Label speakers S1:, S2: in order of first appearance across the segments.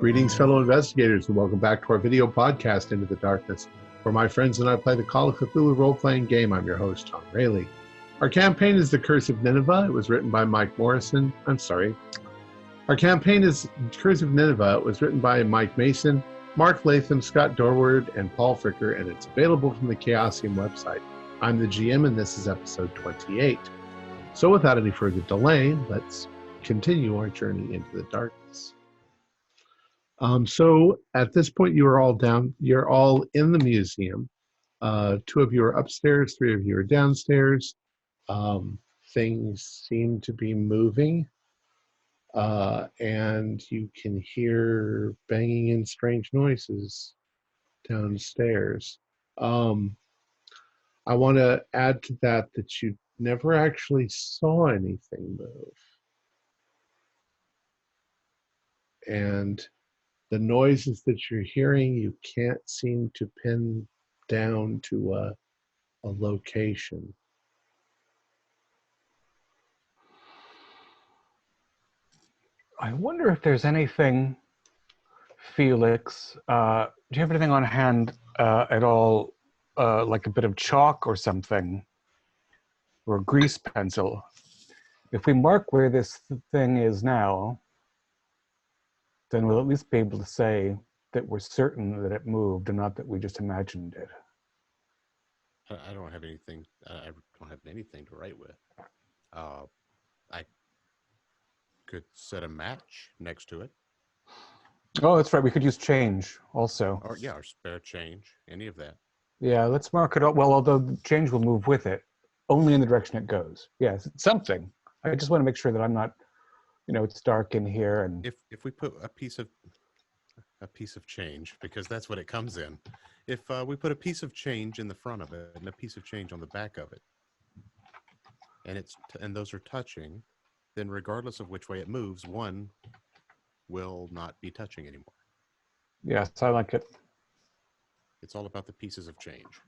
S1: Greetings, fellow investigators, and welcome back to our video podcast, Into the Darkness, where my friends and I play the Call of Cthulhu role-playing game. I'm your host, Tom Rayleigh. Our campaign is The Curse of Nineveh. It was written by Mike Morrison. Our campaign is Curse of Nineveh. It was written by Mike Mason, Mark Latham, Scott Dorward, and Paul Fricker, and it's available from the Chaosium website. I'm the GM, and this is episode 28. So without any further delay, let's continue our journey into the darkness. So at this point, you're all in the museum. Two of you are upstairs, three of you are downstairs. Things seem to be moving, and you can hear banging and strange noises downstairs. I want to add to that you never actually saw anything move. And the noises that you're hearing, you can't seem to pin down to a location.
S2: I wonder if there's anything, Felix, do you have anything on hand at all, like a bit of chalk or something, or a grease pencil? If we mark where this thing is now, then we'll at least be able to say that we're certain that it moved and not that we just imagined it.
S3: I don't have anything. I don't have anything to write with. I could set a match next to it.
S2: Oh, that's right. We could use change also.
S3: Or spare change. Any of that.
S2: Yeah, let's mark it up. Well, although the change will move with it, only in the direction it goes. Yes, something. I just want to make sure that I'm not, it's dark in here. And
S3: if we put a piece of change, because that's what it comes in. If we put a piece of change in the front of it and a piece of change on the back of it, and those are touching, then regardless of which way it moves, one will not be touching anymore.
S2: Yes, I like it.
S3: It's all about the pieces of change.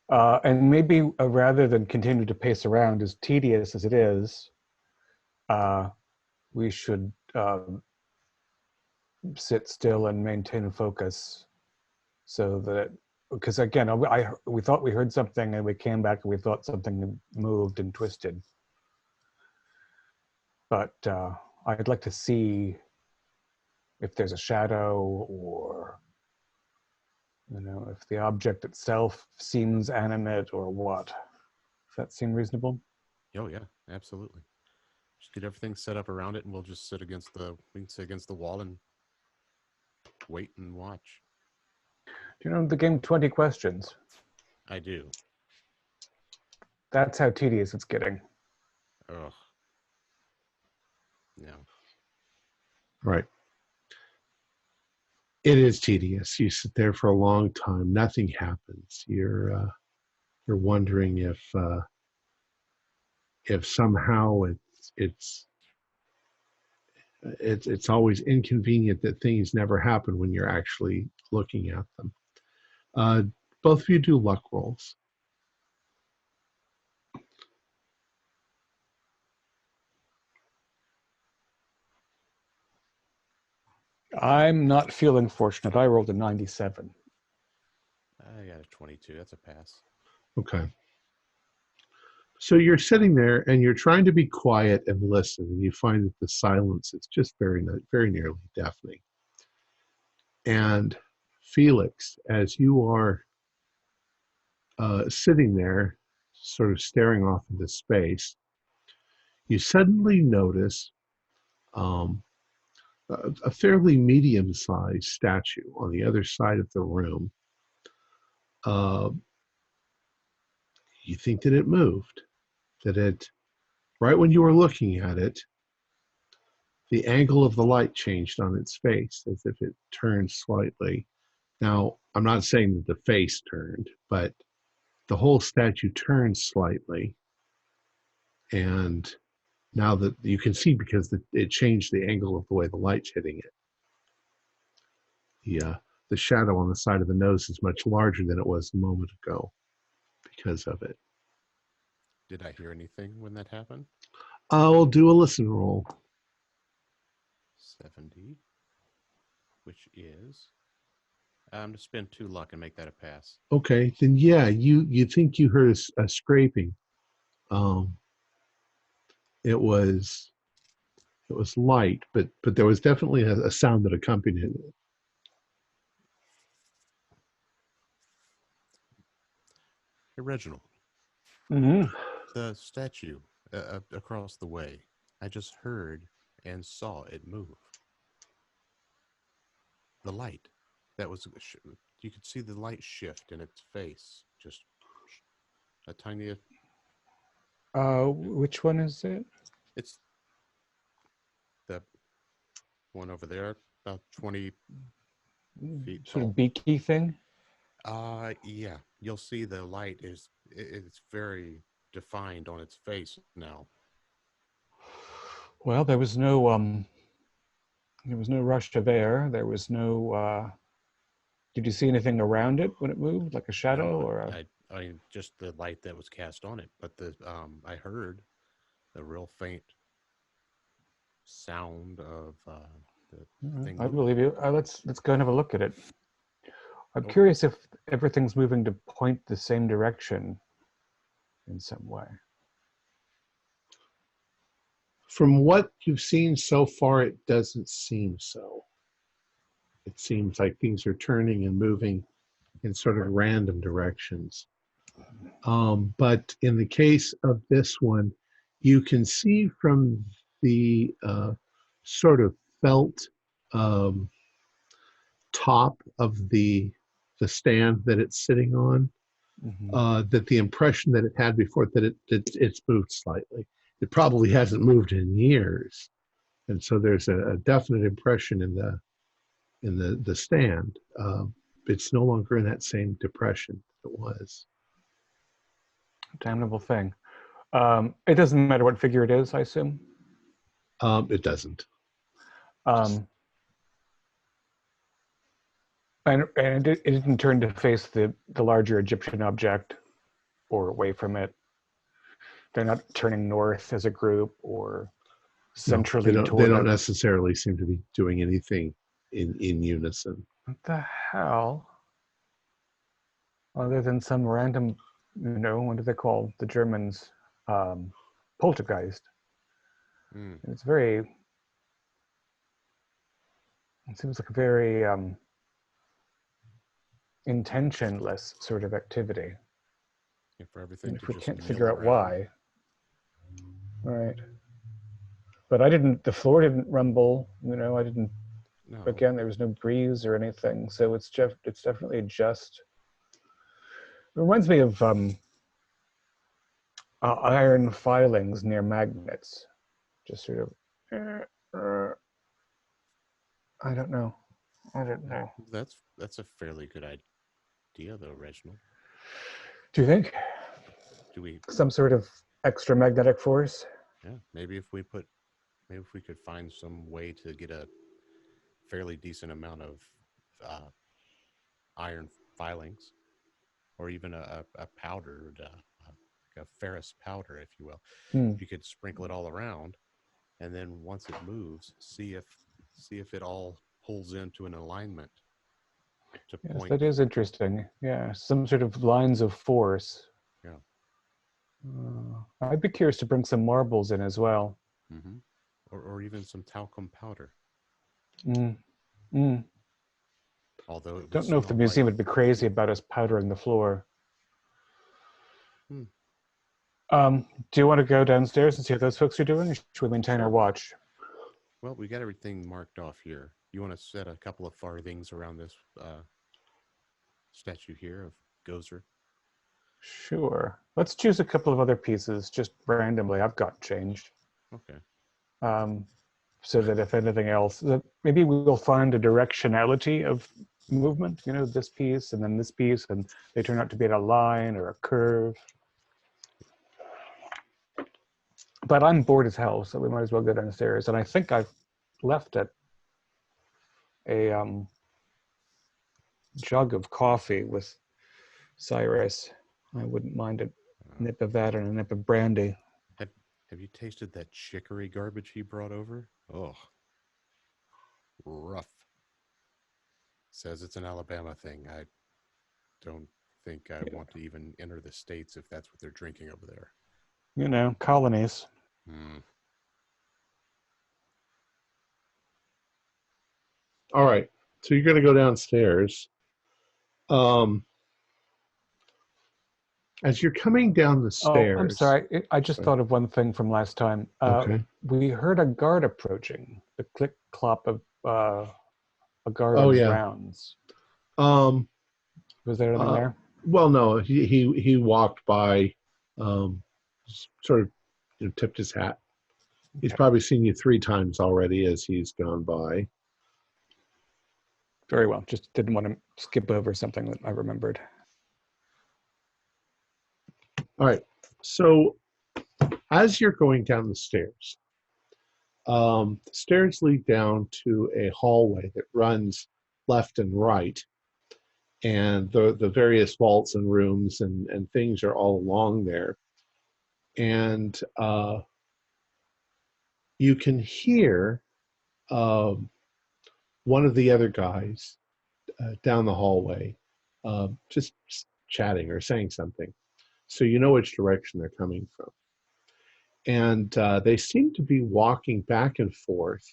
S2: And maybe rather than continue to pace around, as tedious as it is, we should sit still and maintain focus, so that, because again, we thought we heard something and we came back and we thought something moved and twisted. But I'd like to see if there's a shadow, or if the object itself seems animate or what. Does that seem reasonable?
S3: Oh yeah, absolutely. Just get everything set up around it, and we'll just sit against the wall and wait and watch.
S2: Do you know the game 20 Questions?
S3: I do.
S2: That's how tedious it's getting.
S3: Ugh. Yeah.
S1: Right. It is tedious. You sit there for a long time. Nothing happens. You're wondering if somehow it's always inconvenient that things never happen when you're actually looking at them. Both of you do luck rolls.
S2: I'm not feeling fortunate. I rolled a 97.
S3: I got a 22. That's a pass.
S1: Okay. So you're sitting there and you're trying to be quiet and listen, and you find that the silence is just very, very nearly deafening. And Felix, as you are sitting there, sort of staring off into space, you suddenly notice a fairly medium-sized statue on the other side of the room. You think that it moved, right when you were looking at it, the angle of the light changed on its face, as if it turned slightly. Now, I'm not saying that the face turned, but the whole statue turned slightly. And now that you can see, because it changed the angle of the way the light's hitting it. The shadow on the side of the nose is much larger than it was a moment ago because of it.
S3: Did I hear anything when that happened?
S1: I'll do a listen roll.
S3: 70. which is I'm going to spend 2 luck and make that a pass.
S1: Okay, then yeah, you think you heard a scraping. Um, it was light, but there was definitely a sound that accompanied it.
S3: Hey, Reginald,
S2: Mm-hmm.
S3: the statue across the way. I just heard and saw it move. The light that was you could see the light shift in its face, just a tiny.
S2: Which one is it?
S3: It's the one over there, about 20 feet
S2: Sort
S3: tall.
S2: of beaky thing?
S3: Yeah, you'll see the light it's very defined on its face now.
S2: Well, there was no rush of air. There was no. Did you see anything around it when it moved, like a shadow
S3: No,
S2: or a?
S3: I mean just the light that was cast on it, but the I heard the real faint sound of the thing
S2: I
S3: moving.
S2: believe you. Let's go and have a look at it. I'm
S3: Oh,
S2: curious if everything's moving to point the same direction in some way.
S1: From what you've seen so far, it doesn't seem so. It seems like things are turning and moving in sort of random directions. But in the case of this one, you can see from the sort of felt um, top of the stand that it's sitting on,
S2: Mm-hmm.
S1: that the impression that it had before that it's moved slightly. It probably hasn't moved in years, and so there's a definite impression in the stand. It's no longer in that same depression that it was.
S2: Damnable thing. It doesn't matter what figure it is, I assume.
S1: It doesn't.
S2: And it didn't turn to face the larger Egyptian object or away from it. They're not turning north as a group or
S1: No,
S2: centrally
S1: they
S2: toward
S1: don't
S2: it.
S1: necessarily seem to be doing anything in unison.
S2: What the hell? Other than some random, what do they call the Germans? Poltergeist.
S3: mm.
S2: It's it seems like a very intentionless sort of activity.
S3: Yeah, for everything
S2: And
S3: to
S2: if we
S3: just
S2: can't
S3: mill
S2: figure out
S3: around.
S2: why. Right. But the floor didn't rumble, I didn't,
S3: No,
S2: again, there was no breeze or anything. So it's definitely just, it reminds me of iron filings near magnets. Just sort of, I don't know.
S3: that's a fairly good idea, though, Reginald.
S2: Do you think?
S3: Do we?
S2: Some sort of extra magnetic force?
S3: Yeah, maybe if we could find some way to get a fairly decent amount of iron filings, or even a powdered, like a ferrous powder, if you will.
S2: Hmm.
S3: You could sprinkle it all around, and then once it moves, see if it all pulls into an alignment to
S2: Yes,
S3: point.
S2: that is interesting. Yeah, some sort of lines of force.
S3: Yeah.
S2: I'd be curious to bring some marbles in as well.
S3: Mm-hmm. Or even some talcum powder.
S2: Mm. Mm.
S3: Although it would
S2: Don't know if the
S3: smell like.
S2: museum would be crazy about us powdering the floor.
S3: Hmm.
S2: Do you want to go downstairs and see what those folks are doing, or should we maintain our
S3: Sure.
S2: watch?
S3: Well, we got everything marked off here. You want to set a couple of farthings around this statue here of Gozer?
S2: Sure. Let's choose a couple of other pieces just randomly. I've got changed.
S3: Okay.
S2: So that if anything else, that maybe we'll find a directionality of movement, this piece and then this piece, and they turn out to be in a line or a curve. But I'm bored as hell, so we might as well go downstairs. And I think I've left it a jug of coffee with Cyrus. I wouldn't mind a nip of that and a nip of brandy.
S3: Have you tasted that chicory garbage he brought over? Oh, rough. says it's an Alabama thing. I don't think I want to even enter the States if that's what they're drinking over there.
S2: You know, colonies.
S1: All right. So you're going to go downstairs. As you're coming down the stairs.
S2: Oh, I'm sorry. I just thought of one thing from last time.
S1: Okay.
S2: We heard a guard approaching. The click clop of a guard on his rounds. Was there anything there?
S1: Well, no. He walked by, sort of, tipped his hat. He's probably seen you 3 times already as he's gone by.
S2: Very well. Just didn't want to skip over something that I remembered.
S1: All right. So as you're going down the stairs, stairs lead down to a hallway that runs left and right. And the various vaults and rooms and things are all along there. And you can hear one of the other guys down the hallway just chatting or saying something. So you know which direction they're coming from. And they seem to be walking back and forth,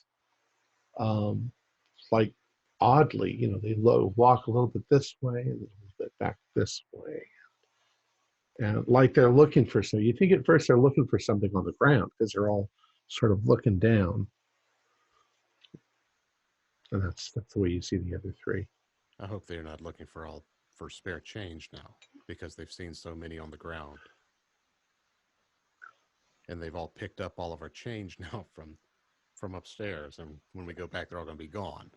S1: like oddly, they walk a little bit this way and a little bit back this way. And like they're looking for something. You think at first they're looking for something on the ground because they're all sort of looking down. And that's the way you see the other 3.
S3: I hope they're not looking for spare change now, because they've seen so many on the ground. And they've all picked up all of our change now from upstairs. And when we go back, they're all going to be gone.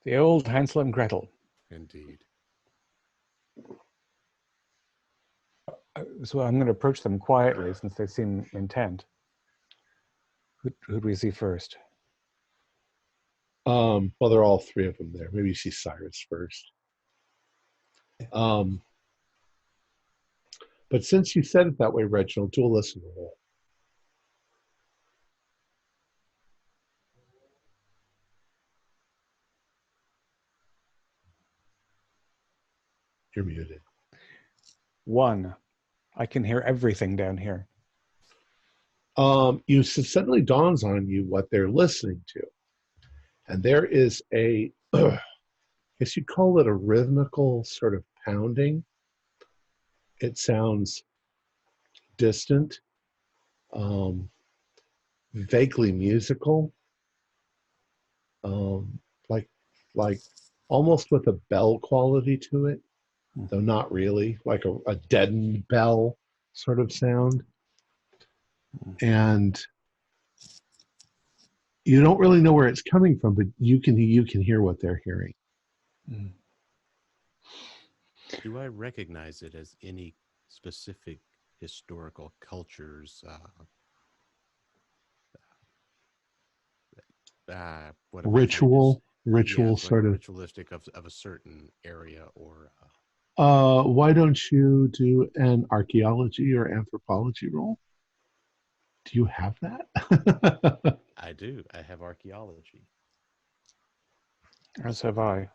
S2: The old Hansel and Gretel.
S3: Indeed.
S2: So I'm going to approach them quietly since they seem intent. Who do we see first?
S1: Well, there are all 3 of them there. Maybe you see Cyrus first. But since you said it that way, Reginald, do a listen roll. You're muted.
S2: 1. I can hear everything down here.
S1: Suddenly dawns on you what they're listening to. And there is I guess you'd call it a rhythmical sort of pounding. It sounds distant, vaguely musical, like almost with a bell quality to it, though not really, like a deadened bell sort of sound. And you don't really know where it's coming from, but you can hear what they're hearing.
S3: Do I recognize it as any specific historical cultures?
S1: Ritual sort of
S3: ritualistic of a certain area, or
S1: why don't you do an archaeology or anthropology roll? Do you have that?
S3: I do. I have archaeology.
S2: As have I.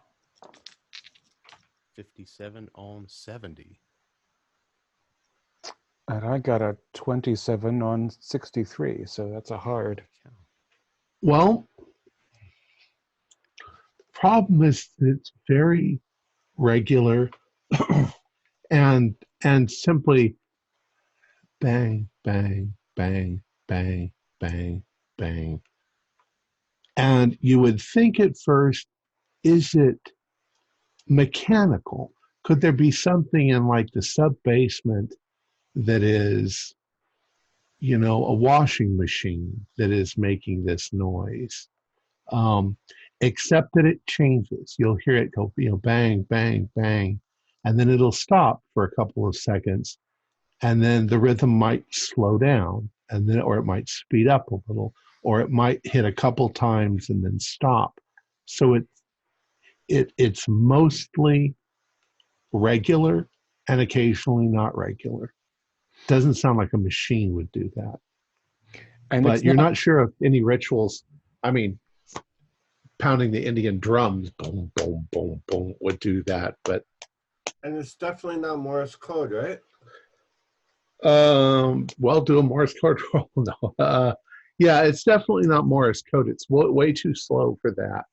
S3: 57 on 70.
S2: And I got a 27 on 63, so that's a hard.
S1: Well, the problem is that it's very regular and simply bang, bang, bang, bang, bang, bang. And you would think at first, is it mechanical? Could there be something in like the sub-basement that is, a washing machine that is making this noise? Except that it changes. You'll hear it go, bang, bang, bang, and then it'll stop for a couple of seconds, and then the rhythm might slow down, or it might speed up a little, or it might hit a couple times and then stop. So it's mostly regular and occasionally not regular. Doesn't sound like a machine would do that. But you're not sure of any rituals. I mean, pounding the Indian drums, boom, boom, boom, boom, would do that. But
S4: And it's definitely not Morse code, right?
S1: well, do a Morse code roll. No, yeah, it's definitely not Morse code. It's way too slow for that.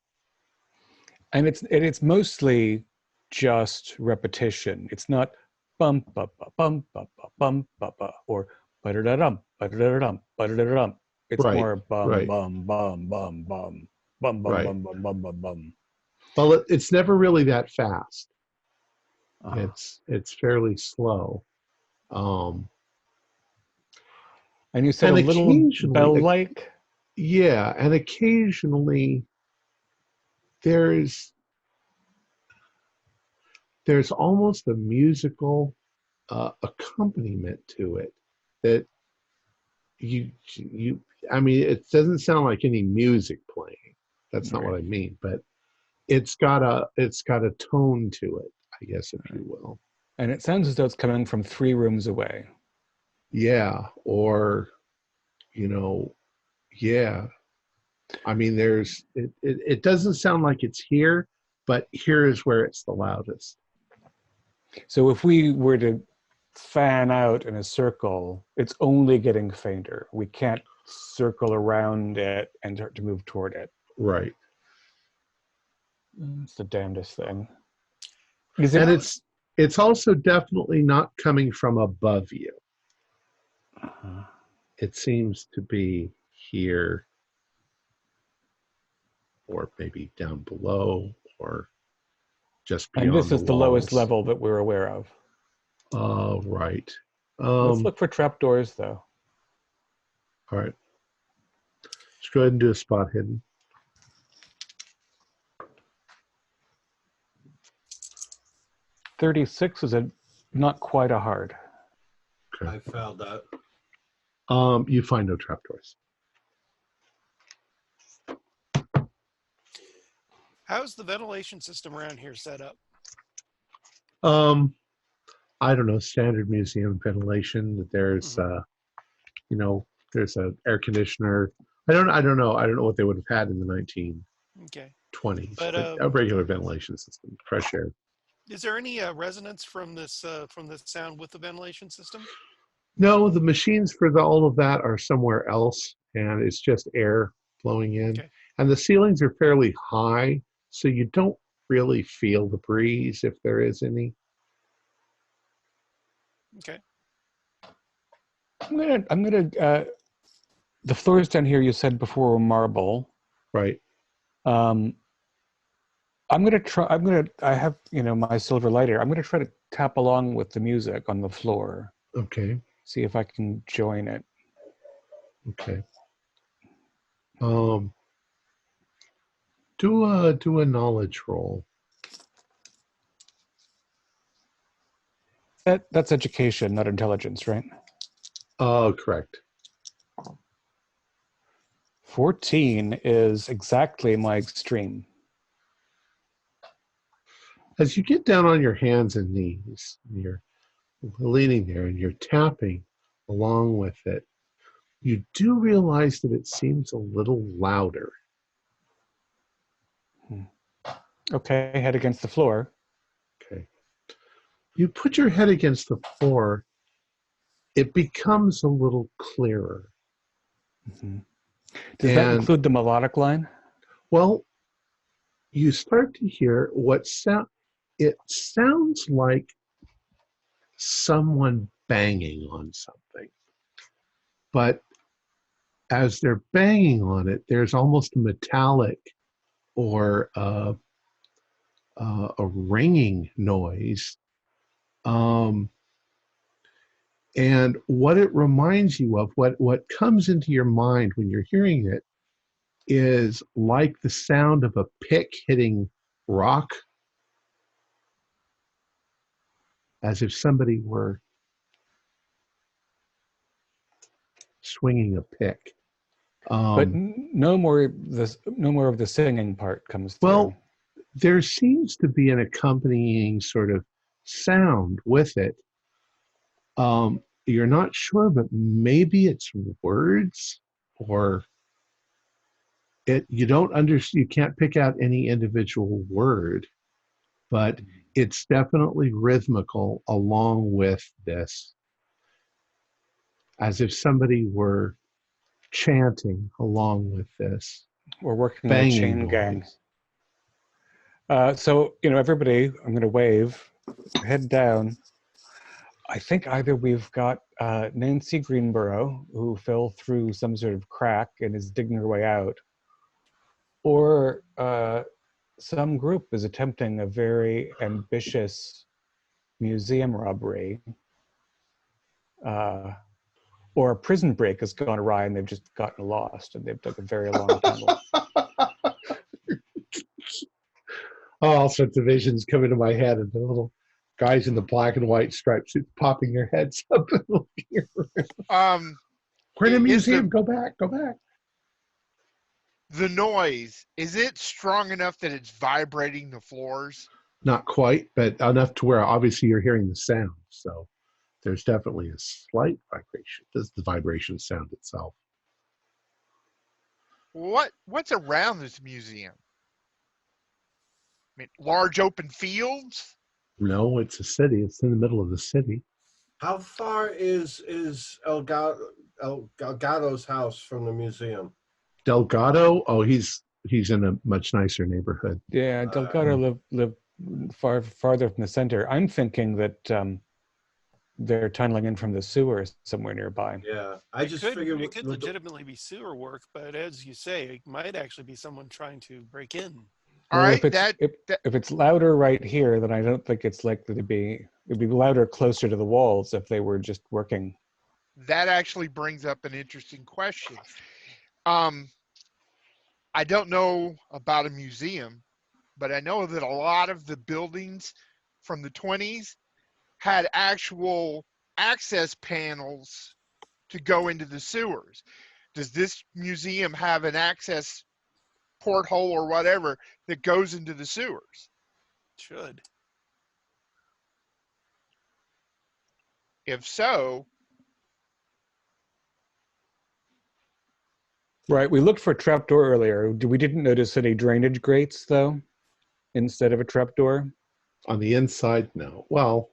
S2: And it's mostly just repetition. It's not bum ba ba bum ba ba bum ba ba or ba da dum ba da dum ba da dum. It's
S1: Right,
S2: more bum
S1: right.
S2: bum bum bum bum bum bum
S1: Right.
S2: bum bum bum bum bum.
S1: Well, it's never really that fast.
S2: Uh-huh.
S1: It's fairly slow. Um,
S2: And you said
S1: and
S2: a little
S1: occasionally,
S2: bell-like.
S1: yeah, and occasionally there's almost a musical accompaniment to it that you I mean, it doesn't sound like any music playing. That's not what I mean, but it's got a tone to it, I guess, if you will.
S2: And it sounds as though it's coming from 3 rooms away.
S1: Yeah, or yeah. I mean, it doesn't sound like it's here, but here is where it's the loudest.
S2: So if we were to fan out in a circle, it's only getting fainter. We can't circle around it and start to move toward it.
S1: Right.
S2: It's the damnedest thing.
S1: And it's also definitely not coming from above you.
S2: Uh-huh.
S1: It seems to be here, or maybe down below, or just beyond.
S2: And this is the lowest
S1: walls.
S2: level that we're aware of.
S1: Right.
S2: Let's look for trapdoors, though.
S1: All right. Let's go ahead and do a spot hidden.
S2: .36 is not quite a hard.
S1: Okay.
S4: I failed that.
S1: You find no trapdoors.
S5: How's the ventilation system around here set up?
S1: I don't know, standard museum ventilation. There's there's an air conditioner. I don't know what they would have had in the 1920s.
S5: But
S1: a regular ventilation system, fresh air.
S5: Is there any resonance from this sound with the ventilation system?
S1: No, the machines for all of that are somewhere else, and it's just air flowing in.
S5: Okay.
S1: And the ceilings are fairly high, so you don't really feel the breeze if there is any.
S5: Okay.
S2: I'm gonna the floors down here you said before were marble.
S1: Right.
S2: I have, my silver lighter. I'm gonna try to tap along with the music on the floor.
S1: Okay.
S2: See if I can join it.
S1: Okay. Do a knowledge roll.
S2: That's education, not intelligence, right?
S1: Oh, correct.
S2: 14 is exactly my extreme.
S1: As you get down on your hands and knees, and you're leaning there and you're tapping along with it, you do realize that it seems a little louder.
S2: Okay, head against the floor.
S1: Okay. You put your head against the floor, it becomes a little clearer.
S2: Mm-hmm. Does that include the melodic line?
S1: Well, you start to hear it sounds like someone banging on something. But as they're banging on it, there's almost a metallic or a ringing noise. And what it reminds you of, what comes into your mind when you're hearing it, is like the sound of a pick hitting rock, as if somebody were swinging a pick.
S2: But no more of the singing part comes through.
S1: Well, there seems to be an accompanying sort of sound with it. You're not sure, but maybe it's words, or You don't understand. You can't pick out any individual word, but it's definitely rhythmical along with this, as if somebody were chanting along with this
S2: We're working the
S1: banging
S2: chain gang.
S1: noise.
S2: So, everybody, I'm going to wave, head down. I think either we've got Nancy Greenborough, who fell through some sort of crack and is digging her way out, or some group is attempting a very ambitious museum robbery, or a prison break has gone awry and they've just gotten lost and they've dug a very long tunnel.
S1: All sorts of visions come into my head, and the little guys in the black and white striped suits popping their heads up and looking around. We're in a museum. Go back.
S6: The noise, is it strong enough that it's vibrating the floors?
S1: Not quite, but enough to where obviously you're hearing the sound. So there's definitely a slight vibration. Does the vibration sound itself?
S6: What's around this museum? I mean, large open fields?
S1: No, it's a city. It's in the middle of the city.
S4: How far is Elgato's house from the museum?
S1: Delgado? Oh, he's in a much nicer neighborhood.
S2: Yeah, Delgado live farther from the center. I'm thinking that they're tunneling in from the sewers somewhere nearby.
S4: Yeah, I just figured
S5: it could legitimately be sewer work, but as you say, it might actually be someone trying to break in.
S6: All right,
S2: if it's louder right here, then I don't think it's likely to be. It'd be louder closer to the walls if they were just working.
S6: That actually brings up an interesting question. I don't know about a museum, but I know that a lot of the buildings from the 20s had actual access panels to go into the sewers. Does this museum have an access porthole or whatever that goes into the sewers?
S5: Should.
S6: If so,
S2: right. We looked for a trapdoor earlier. We didn't notice any drainage grates though, instead of a trapdoor.
S1: On the inside, no. Well,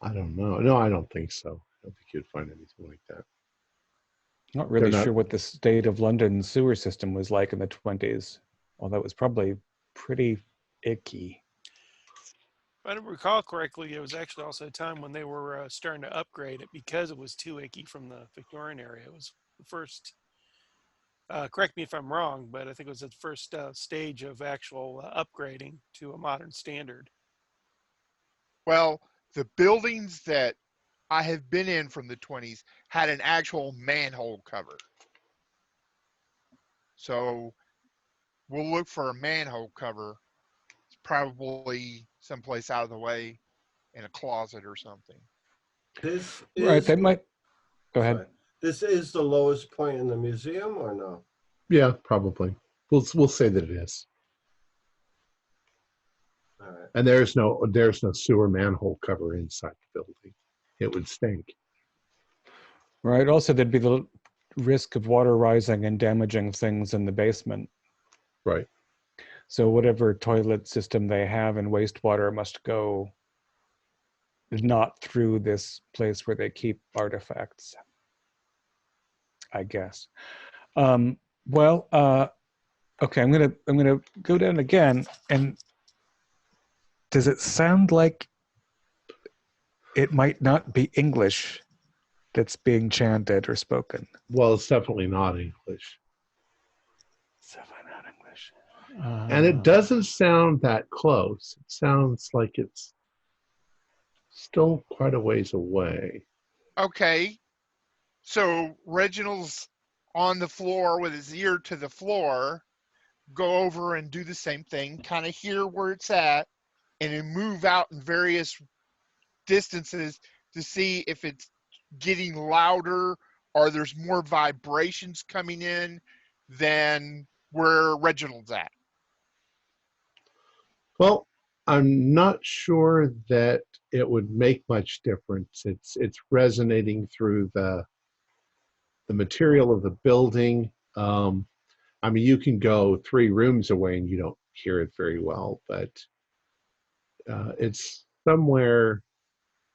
S1: I don't know. No, I don't think so. I don't think you'd find anything like that.
S2: Not really sure what the state of London's sewer system was like in the 20s, although it was probably pretty icky.
S5: If I don't recall correctly, it was actually also a time when they were starting to upgrade it because it was too icky from the Victorian area. It was the first, correct me if I'm wrong, but I think it was the first stage of actual upgrading to a modern standard.
S6: Well, the buildings that I have been in from the 20s had an actual manhole cover. So we'll look for a manhole cover. It's probably someplace out of the way in a closet or something.
S2: They might. Go ahead.
S4: Sorry. This is the lowest point in the museum, or no?
S1: Yeah, probably. We'll say that it is.
S4: All right.
S1: And there's no sewer manhole cover inside the building. It would stink.
S2: Right. Also, there'd be the risk of water rising and damaging things in the basement.
S1: Right.
S2: So whatever toilet system they have in wastewater must go not through this place where they keep artifacts, I guess. Okay, I'm gonna go down again. And does it sound like it might not be English that's being chanted or spoken?
S1: Well, it's definitely not English.
S2: It's definitely not English.
S1: And it doesn't sound that close. It sounds like it's still quite a ways away.
S6: Okay. So Reginald's on the floor with his ear to the floor. Go over and do the same thing, kind of hear where it's at, and then move out in various distances to see if it's getting louder or there's more vibrations coming in than where Reginald's at.
S1: Well, I'm not sure that it would make much difference. It's resonating through the material of the building. I mean, you can go 3 rooms away and you don't hear it very well, but it's somewhere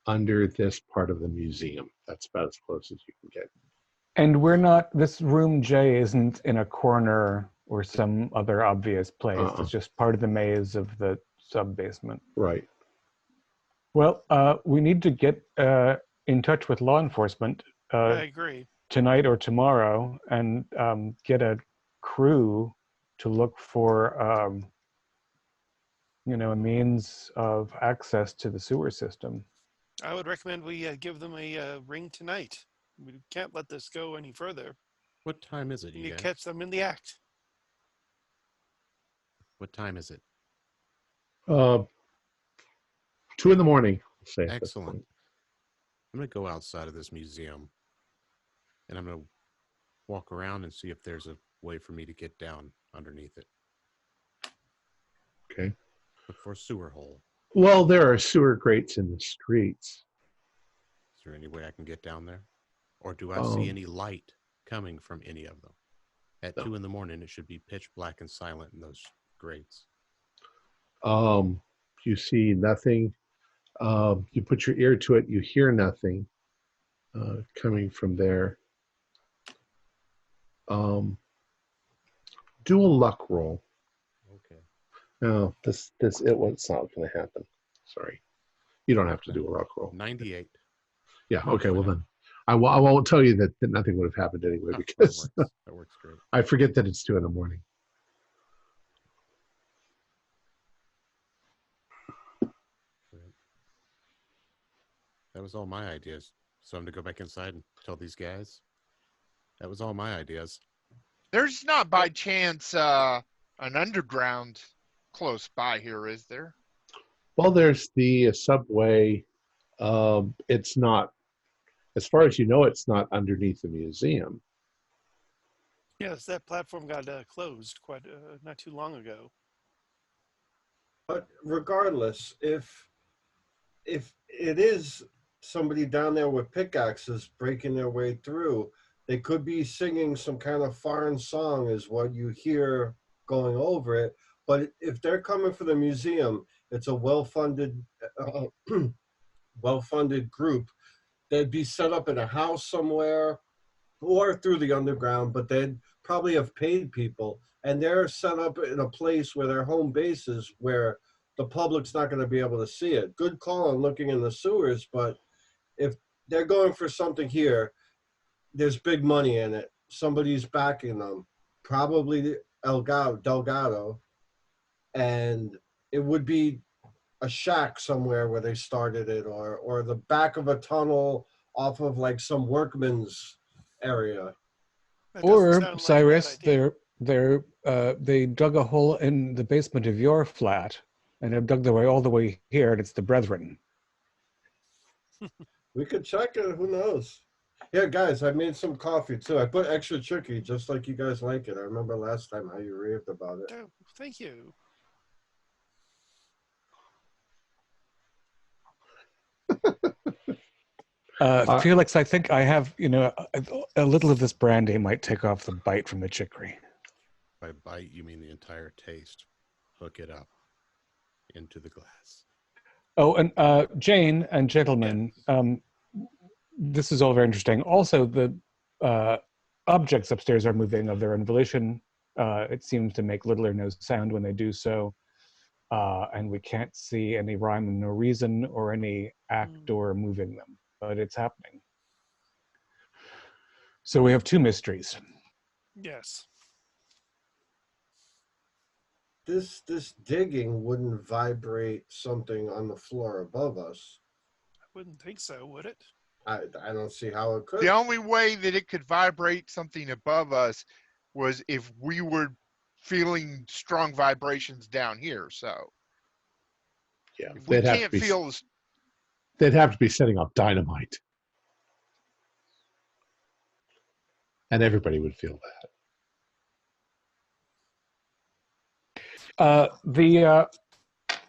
S1: under this part of the museum. That's about as close as you can get.
S2: And we're not, this room J isn't in a corner or some other obvious place. It's just part of the maze of the sub-basement.
S1: Right.
S2: Well, we need to get in touch with law enforcement
S5: I agree.
S2: tonight or tomorrow and get a crew to look for, you know, a means of access to the sewer system.
S5: I would recommend we give them a ring tonight. We can't let this go any further.
S3: What time is it,
S5: You
S3: you guys?
S5: catch them in the act.
S3: What time is it?
S1: 2 in the morning. Say at this
S3: Excellent.
S1: point.
S3: I'm going to go outside of this museum, and I'm going to walk around and see if there's a way for me to get down underneath it.
S1: Okay.
S3: Look for a sewer hole.
S1: Well, there are sewer grates in the streets.
S3: Is there any way I can get down there? Or do I see any light coming from any of them? At 2 in the morning, it should be pitch black and silent in those grates.
S1: You see nothing. You put your ear to it, you hear nothing coming from there. Do a luck roll.
S3: Okay.
S1: No, it's not going to happen. Sorry. You don't have to do a luck roll.
S3: 98.
S1: Yeah, okay, well then. I won't tell you that nothing would have happened anyway, because
S3: That works great.
S1: I forget that it's 2 in the morning.
S3: That was all my ideas. So I'm to go back inside and tell these guys. That was all my ideas.
S6: There's not by chance an underground close by here, is there?
S1: Well, there's the subway. It's not, as far as you know, it's not underneath the museum.
S5: Yes, that platform got closed quite not too long ago.
S4: But regardless, if it is somebody down there with pickaxes breaking their way through, they could be singing some kind of foreign song is what you hear going over it. But if they're coming for the museum, it's a well-funded group. They'd be set up in a house somewhere or through the underground, but they'd probably have paid people. And they're set up in a place where their home base is, where the public's not going to be able to see it. Good call on looking in the sewers, but if they're going for something here, there's big money in it. Somebody's backing them, probably Delgado, and it would be a shack somewhere where they started it, or the back of a tunnel off of like some workman's area.
S5: That doesn't
S2: Or
S5: sound like a bad
S2: Cyrus,
S5: idea.
S2: they dug a hole in the basement of your flat and have dug their way all the way here, and it's the Brethren.
S4: We could check it. Who knows? Yeah, guys, I made some coffee too. I put extra chicky, just like you guys like it. I remember last time how you raved about it.
S5: Oh, thank you.
S2: Felix, I think I have, you know, a little of this brandy might take off the bite from the chicory.
S3: By bite, you mean the entire taste. Hook it up into the glass.
S2: Oh, and Jane and gentlemen, this is all very interesting. Also, the objects upstairs are moving of their own volition. It seems to make little or no sound when they do so. And we can't see any rhyme or reason or any actor moving them, but it's happening. So we have 2 mysteries.
S5: Yes.
S4: This digging wouldn't vibrate something on the floor above us.
S5: I wouldn't think so, would it?
S4: I don't see how it could.
S6: The only way that it could vibrate something above us was if we were feeling strong vibrations down here. So
S1: Yeah,
S6: if we can't feel,
S1: they'd have to be setting up dynamite, and everybody would feel that.
S2: The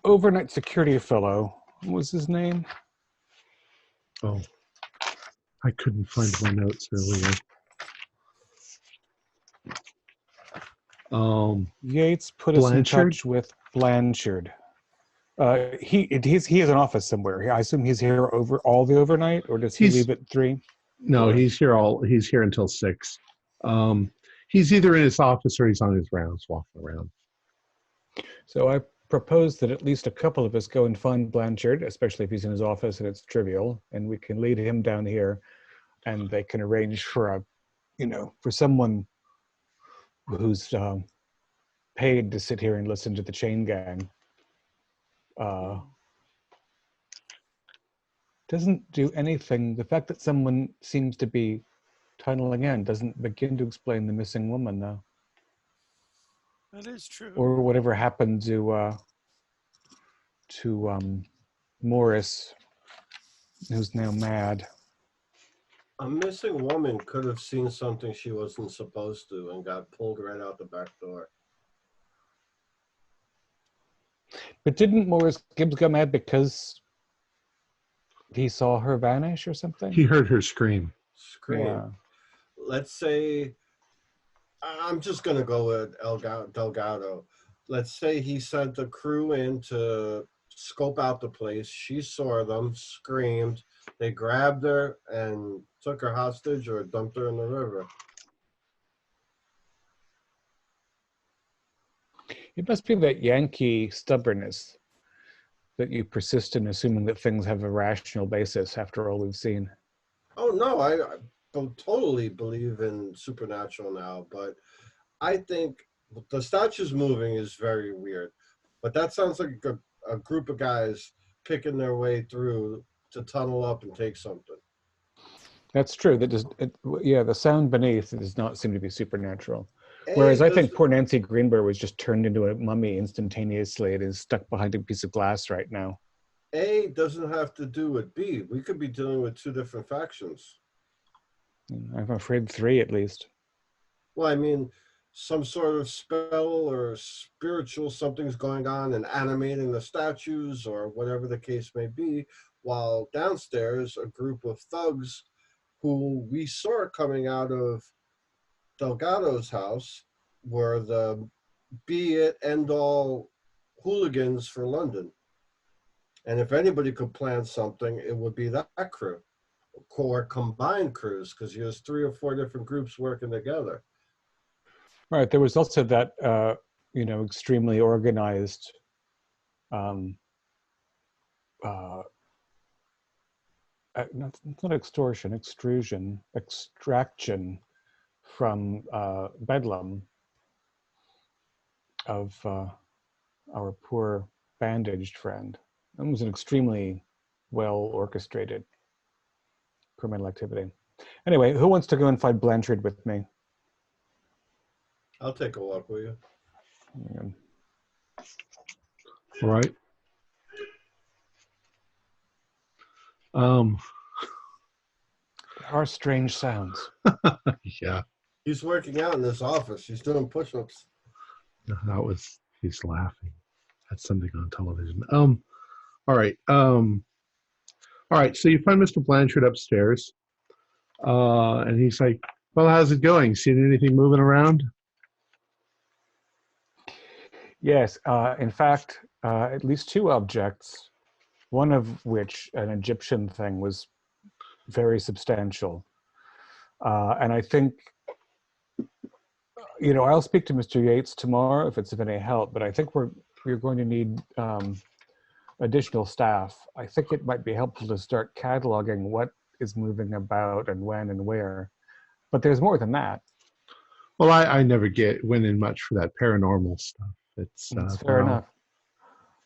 S2: overnight security fellow, what was his name?
S1: Oh, I couldn't find my notes earlier.
S2: Yates put us in
S1: Blanchard?
S2: touch with Blanchard. He has an office somewhere. I assume he's here over all the overnight, or does he
S1: He's-
S2: leave at 3?
S1: No, he's here until 6. He's either in his office or he's on his rounds, walking around.
S2: So I propose that at least a couple of us go and find Blanchard, especially if he's in his office and it's trivial, and we can lead him down here, and they can arrange for for someone who's paid to sit here and listen to the chain gang. Doesn't do anything. The fact that someone seems to be tunneling in doesn't begin to explain the missing woman, though.
S5: That is true.
S2: Or whatever happened to Morris, who's now mad.
S4: A missing woman could have seen something she wasn't supposed to and got pulled right out the back door.
S2: But didn't Morris Gibbs go mad because he saw her vanish or something?
S1: He heard her scream.
S2: Yeah.
S4: Let's say, I'm just going to go with Delgado. Let's say he sent a crew in to scope out the place. She saw them, screamed. They grabbed her and took her hostage or dumped her in the river.
S2: It must be that Yankee stubbornness that you persist in assuming that things have a rational basis after all we've seen.
S4: Oh, no, I totally believe in supernatural now, but I think the statues moving is very weird. But that sounds like a group of guys picking their way through to tunnel up and take something.
S2: That's true. The sound beneath does not seem to be supernatural. Whereas I think poor Nancy Greenberg was just turned into a mummy instantaneously and is stuck behind a piece of glass right now.
S4: A doesn't have to do with B. We could be dealing with two different factions.
S2: I'm afraid 3 at least.
S4: Well, I mean, some sort of spell or spiritual something's going on and animating the statues or whatever the case may be, while downstairs a group of thugs who we saw coming out of Delgado's house were the be it end all hooligans for London. And if anybody could plan something, it would be that crew, or combined crews, because there's 3 or 4 different groups working together.
S2: Right. There was also that, extremely organized not extortion, extraction from Bedlam of our poor bandaged friend. That was an extremely well orchestrated criminal activity. Anyway, who wants to go and find Blanchard with me?
S4: I'll take a walk with you.
S2: Yeah.
S1: All right.
S2: There are strange sounds.
S1: Yeah.
S4: He's working out in this office. He's doing push-ups.
S1: He's laughing. That's something on television. All right. All right. So you find Mr. Blanchard upstairs, and he's like, "Well, how's it going? Seen anything moving around?"
S2: Yes. In fact, at least 2 objects, one of which, an Egyptian thing, was very substantial. And I think, I'll speak to Mr. Yates tomorrow if it's of any help, but I think we're going to need additional staff. I think it might be helpful to start cataloging what is moving about and when and where. But there's more than that.
S1: Well, I never went in much for that paranormal stuff. It's
S2: fair enough.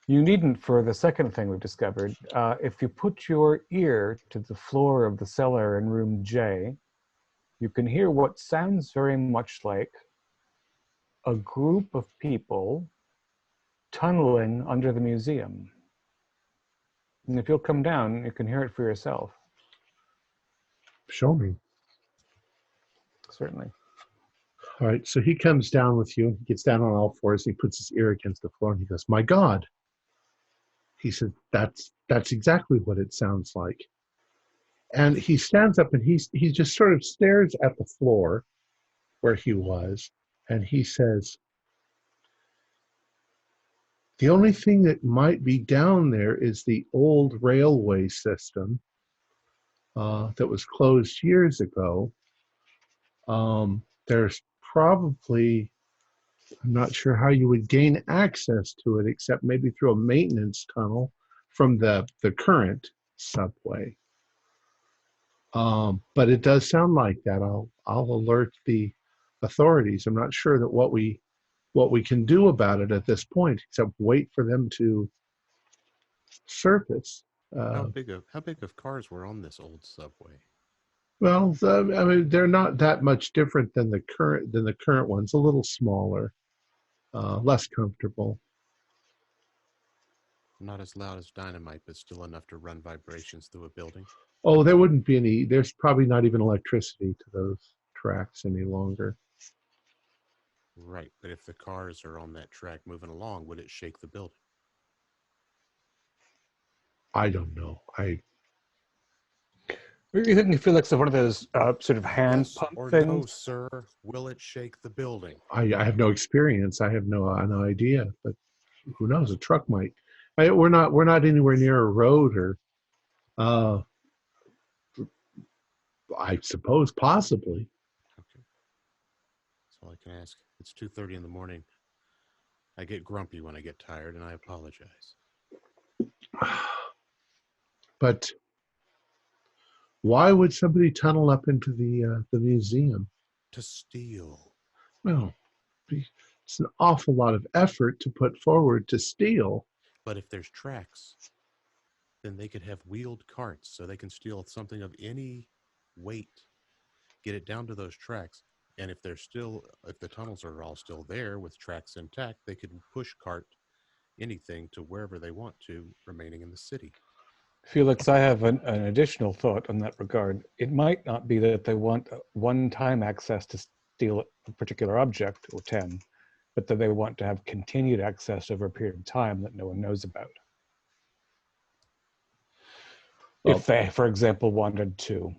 S2: You needn't for the second thing we've discovered. If you put your ear to the floor of the cellar in room J, you can hear what sounds very much like a group of people tunneling under the museum. And if you'll come down, you can hear it for yourself.
S1: Show me.
S2: Certainly.
S1: All right. So he comes down with you. He gets down on all fours. And he puts his ear against the floor and he goes, "My God." He said, that's exactly what it sounds like. And he stands up and he just sort of stares at the floor where he was. And he says, The only thing that might be down there is the old railway system that was closed years ago. There's probably, I'm not sure how you would gain access to it except maybe through a maintenance tunnel from the current subway. But it does sound like that. I'll alert the authorities. I'm not sure that what we can do about it at this point, except wait for them to surface.
S3: How big of cars were on this old subway?
S1: Well, I mean, they're not that much different than the current ones. A little smaller, less comfortable.
S3: Not as loud as dynamite, but still enough to run vibrations through a building.
S1: Oh, there wouldn't be any. There's probably not even electricity to those tracks any longer.
S3: Right, but if the cars are on that track moving along, would it shake the building?
S1: I don't know.
S2: Are you thinking, Felix, of one of those sort of hand
S3: Yes
S2: pump
S3: or
S2: things?
S3: no, sir. Will it shake the building?
S1: I have no experience. I have no idea. But who knows? A truck might. We're not anywhere near a road or. I suppose possibly.
S3: Okay. That's all I can ask. It's 2:30 in the morning. I get grumpy when I get tired, and I apologize.
S1: But why would somebody tunnel up into the museum?
S3: To steal.
S1: Well, it's an awful lot of effort to put forward to steal.
S3: But if there's tracks, then they could have wheeled carts so they can steal something of any weight, get it down to those tracks, and if the tunnels are all still there with tracks intact, they could push cart anything to wherever they want to, remaining in the city.
S2: Felix, I have an additional thought on that regard. It might not be that they want one-time access to steal a particular object, or 10, but that they want to have continued access over a period of time that no one knows about.
S1: Well,
S2: If they, for example, wanted to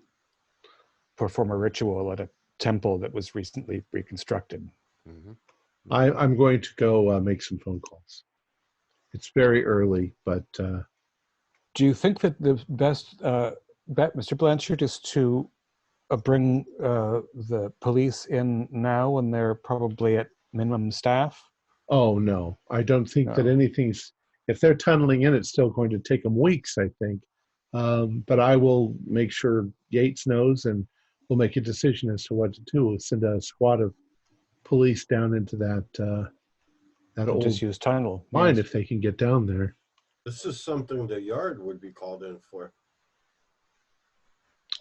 S2: perform a ritual at a temple that was recently reconstructed.
S3: Mm-hmm.
S1: I'm going to go make some phone calls. It's very early, but
S2: do you think that the best bet, Mr. Blanchard, is to bring the police in now when they're probably at minimum staff?
S1: oh no, I don't think that anything's. If they're tunneling in, it's still going to take them weeks, I think. But I will make sure Yates knows, and we'll make a decision as to what to do. We'll send a squad of police down into that old
S2: Disused tunnel.
S1: mine
S2: Yes.
S1: if they can get down there.
S4: This is something the yard would be called in for.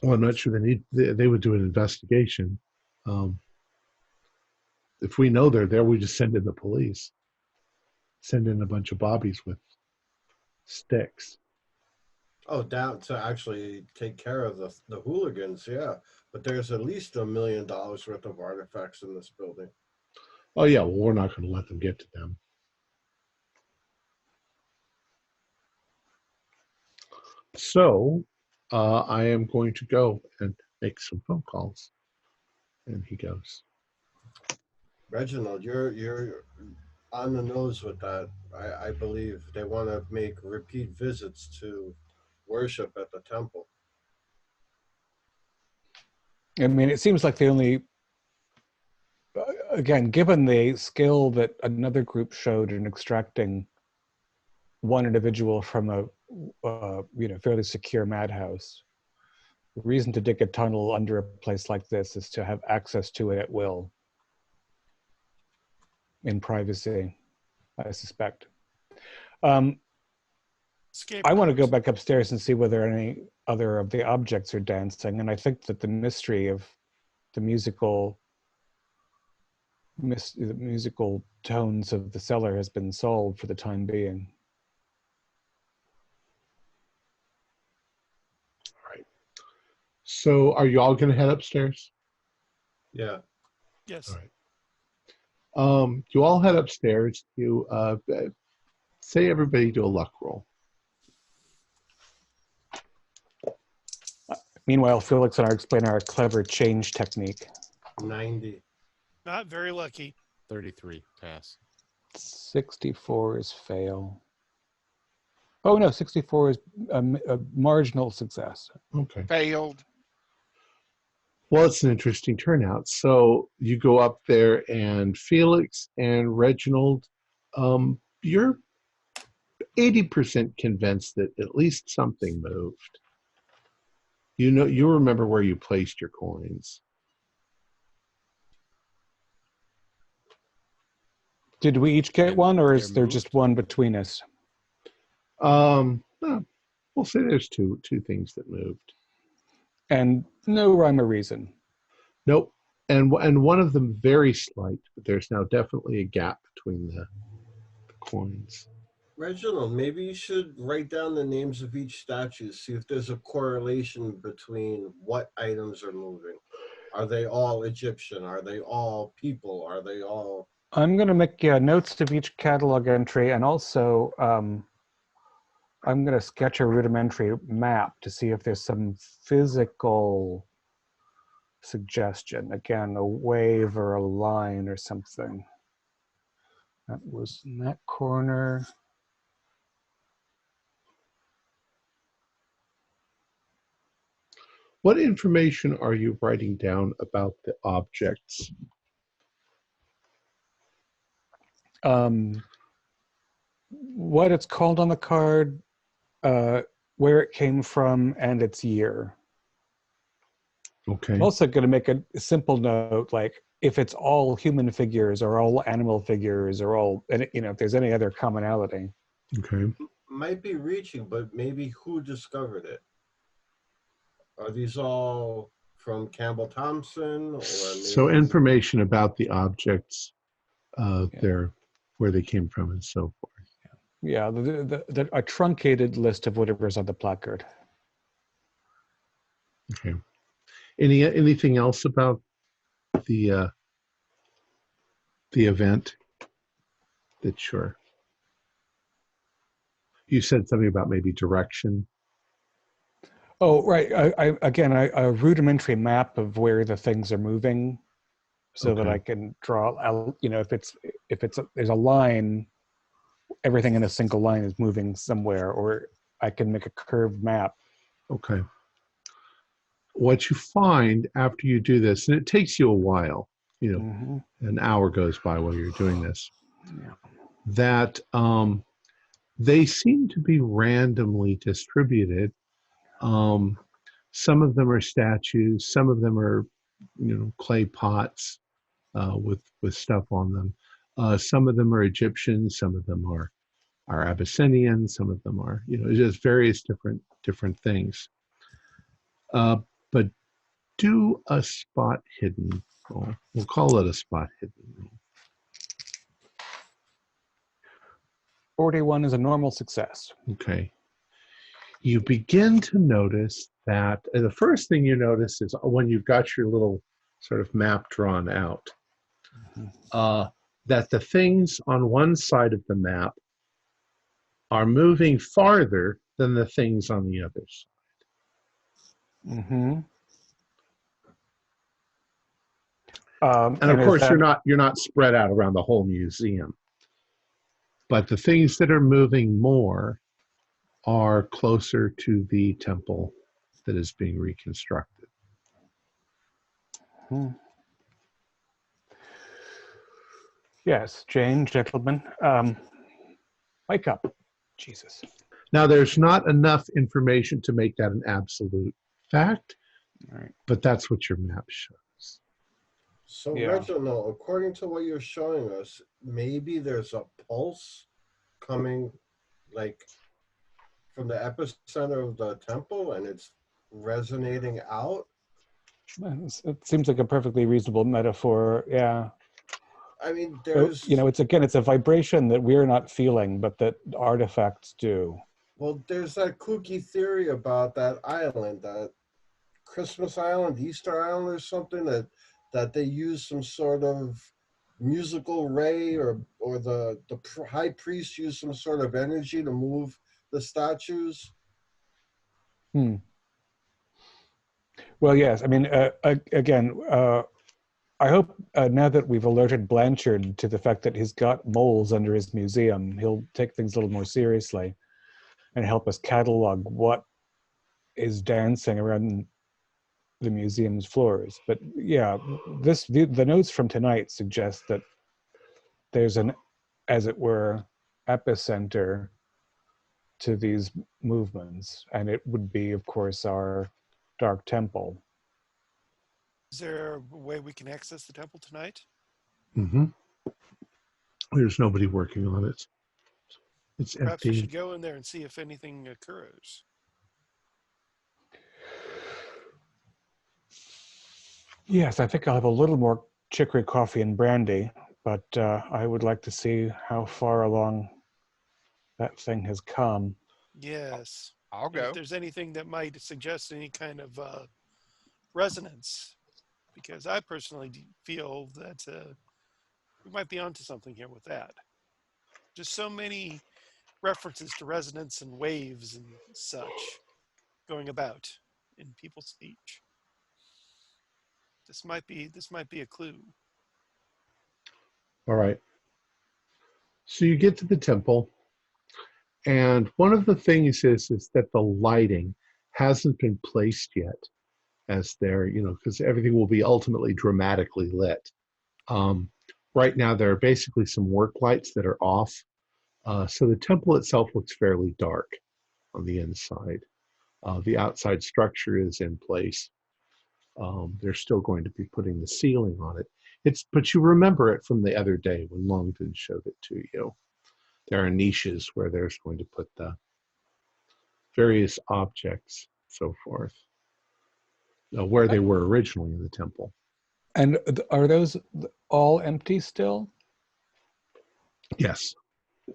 S1: Well, I'm not sure they would do an investigation. If we know they're there, we just send in the police. Send in a bunch of bobbies with sticks.
S4: Oh, down to actually take care of the hooligans, yeah. But there's at least $1 million worth of artifacts in this building.
S1: Oh yeah, well, we're not going to let them get to them. So I am going to go and make some phone calls. And he goes,
S4: Reginald, you're on the nose with that. I believe they want to make repeat visits to worship at the temple.
S2: I mean, it seems like the only, again, given the skill that another group showed in extracting one individual from a fairly secure madhouse, the reason to dig a tunnel under a place like this is to have access to it at will, in privacy, I suspect. I want to go back upstairs and see whether any other of the objects are dancing, and I think that the mystery of the musical tones of the cellar has been solved for the time being.
S1: all right. So are you all going to head upstairs?
S4: Yeah.
S5: Yes.
S1: All right. You all head upstairs. You say everybody do a luck roll.
S2: Meanwhile, Felix and I explain our clever change technique.
S4: 90.
S5: Not very lucky.
S3: 33, pass.
S2: 64 is fail. Oh no, 64 is a marginal success.
S1: Okay.
S6: Failed.
S1: Well, it's an interesting turnout. So you go up there, and Felix and Reginald, you're 80% convinced that at least something moved. You remember where you placed your coins.
S2: Did we each get
S3: And
S2: one, or
S3: they're
S2: is there
S3: moved?
S2: just one between us?
S1: No, we'll say there's two things that moved.
S2: And no rhyme or reason.
S1: Nope. And one of them very slight, but there's now definitely a gap between the coins.
S4: Reginald, maybe you should write down the names of each statue, see if there's a correlation between what items are moving. Are they all Egyptian? Are they all people? Are they all...
S2: I'm going to make notes of each catalog entry, and also I'm going to sketch a rudimentary map to see if there's some physical suggestion. Again, a wave or a line or something. That was in that corner.
S1: What information are you writing down about the objects?
S2: What it's called on the card, where it came from, and its year.
S1: Okay.
S2: I'm also going to make a simple note, like if it's all human figures or all animal figures or all, and if there's any other commonality.
S1: Okay.
S4: Might be reaching, but maybe who discovered it? Are these all from Campbell Thompson? Or maybe...
S1: So information about the objects, where they came from and so forth.
S2: Yeah, a truncated list of whatever's on the placard.
S1: Okay. Anything else about the event that you said something about maybe direction?
S2: Oh, right. A rudimentary map of where the things are moving, so that I can draw out. There's a line, everything in a single line is moving somewhere, or I can make a curved map.
S1: Okay. What you find after you do this, and it takes you a while, an hour goes by while you're doing this, that they seem to be randomly distributed. Some of them are statues, some of them are, clay pots with stuff on them. Some of them are Egyptian, some of them are Abyssinian, some of them are, just various different things. But do a spot hidden roll. We'll call it a spot hidden roll.
S2: 41 is a normal success.
S1: Okay. You begin to notice that, and the first thing you notice is when you've got your little sort of map drawn out, that the things on one side of the map are moving farther than the things on the other side.
S2: Mm-hmm.
S1: And of course, you're not spread out around the whole museum, but the things that are moving more are closer to the temple that is being reconstructed.
S2: Yes, Jane, gentlemen, wake up. Jesus.
S1: Now, there's not enough information to make that an absolute fact,
S2: right,
S1: but that's what your map shows.
S4: So, Reginald, according to what you're showing us, maybe there's a pulse coming, like, from the epicenter of the temple, and it's resonating out?
S2: It seems like a perfectly reasonable metaphor, yeah.
S4: I mean, there's...
S2: it's a vibration that we're not feeling, but that artifacts do.
S4: Well, there's that kooky theory about that island, that Christmas Island, Easter Island or something, that they use some sort of musical ray, or the high priest used some sort of energy to move the statues.
S2: Well, yes. I mean, again, I hope now that we've alerted Blanchard to the fact that he's got moles under his museum, he'll take things a little more seriously and help us catalog what is dancing around the museum's floors. But yeah, the notes from tonight suggest that there's an, as it were, epicenter to these movements, and it would be, of course, our Dark Temple.
S5: Is there a way we can access the temple tonight?
S1: Mm-hmm. There's nobody working on it. It's
S5: Perhaps we
S1: empty.
S5: should go in there and see if anything occurs.
S2: Yes, I think I'll have a little more chicory coffee and brandy, but I would like to see how far along that thing has come.
S5: Yes.
S6: I'll
S5: And
S6: go.
S5: if there's anything that might suggest any kind of resonance, because I personally feel that we might be onto something here with that. Just so many references to resonance and waves and such going about in people's speech. This might be a clue.
S1: All right. So you get to the temple, and one of the things is that the lighting hasn't been placed yet as there, because everything will be ultimately dramatically lit. Right now, there are basically some work lights that are off. So the temple itself looks fairly dark on the inside. The outside structure is in place. They're still going to be putting the ceiling on it. But you remember it from the other day when Longton showed it to you. There are niches where there's going to put the various objects, so forth, where they were originally in the temple.
S2: And are those all empty still?
S1: Yes.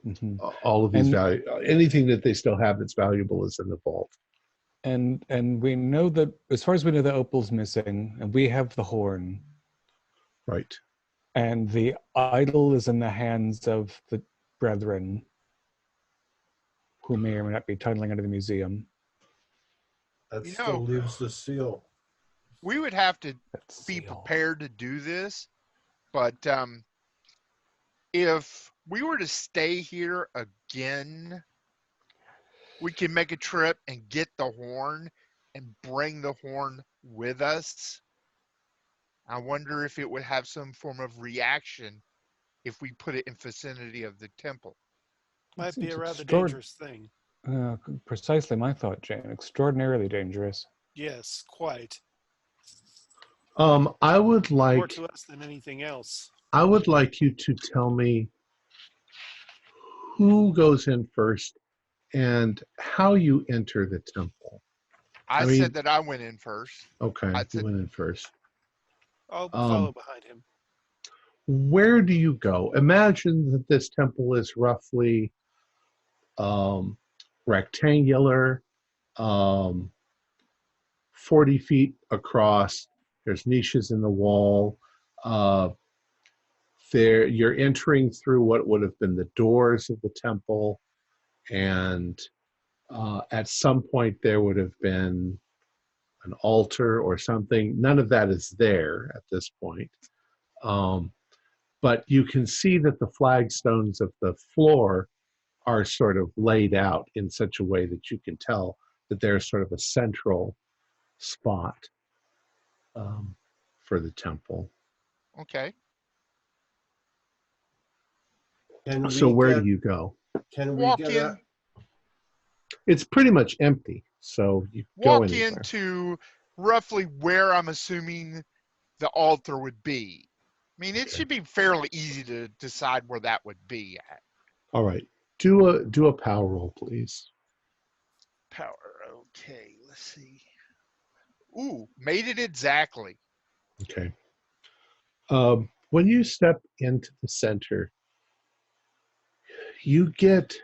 S2: Mm-hmm.
S1: All of these anything that they still have that's valuable is in the vault.
S2: And we know that, as far as we know, the opal's missing, and we have the horn.
S1: Right.
S2: And the idol is in the hands of the brethren, who may or may not be tunneling under the museum.
S4: That still leaves the seal.
S6: We would have to
S2: That's
S6: be
S2: seal.
S6: prepared to do this, but if we were to stay here again, we can make a trip and get the horn and bring the horn with us. I wonder if it would have some form of reaction if we put it in vicinity of the temple.
S5: Might be a rather
S2: extraord-
S5: dangerous thing.
S2: Precisely my thought, Jane. Extraordinarily dangerous.
S5: Yes, quite.
S1: I would
S5: More
S1: like
S5: to us than anything else.
S1: I would like you to tell me who goes in first and how you enter the temple.
S6: I
S1: mean-
S6: said that I went in first.
S1: Okay,
S6: I said-
S1: you went in first.
S5: I'll follow behind him.
S1: Where do you go? Imagine that this temple is roughly rectangular, 40 feet across. There's niches in the wall. You're entering through what would have been the doors of the temple, and at some point there would have been an altar or something. None of that is there at this point. But you can see that the flagstones of the floor are sort of laid out in such a way that you can tell that there's sort of a central spot for the temple.
S6: Okay.
S1: So where do you go?
S4: Can we
S6: Walk
S4: get
S6: in.
S1: It's pretty much empty, so you go
S6: Walk
S1: anywhere.
S6: into roughly where I'm assuming the altar would be. I mean, it should be fairly easy to decide where that would be at.
S1: All right. Do a power roll, please.
S6: Power. Okay, let's see. Ooh, made it exactly.
S1: Okay. When you step into the center, you get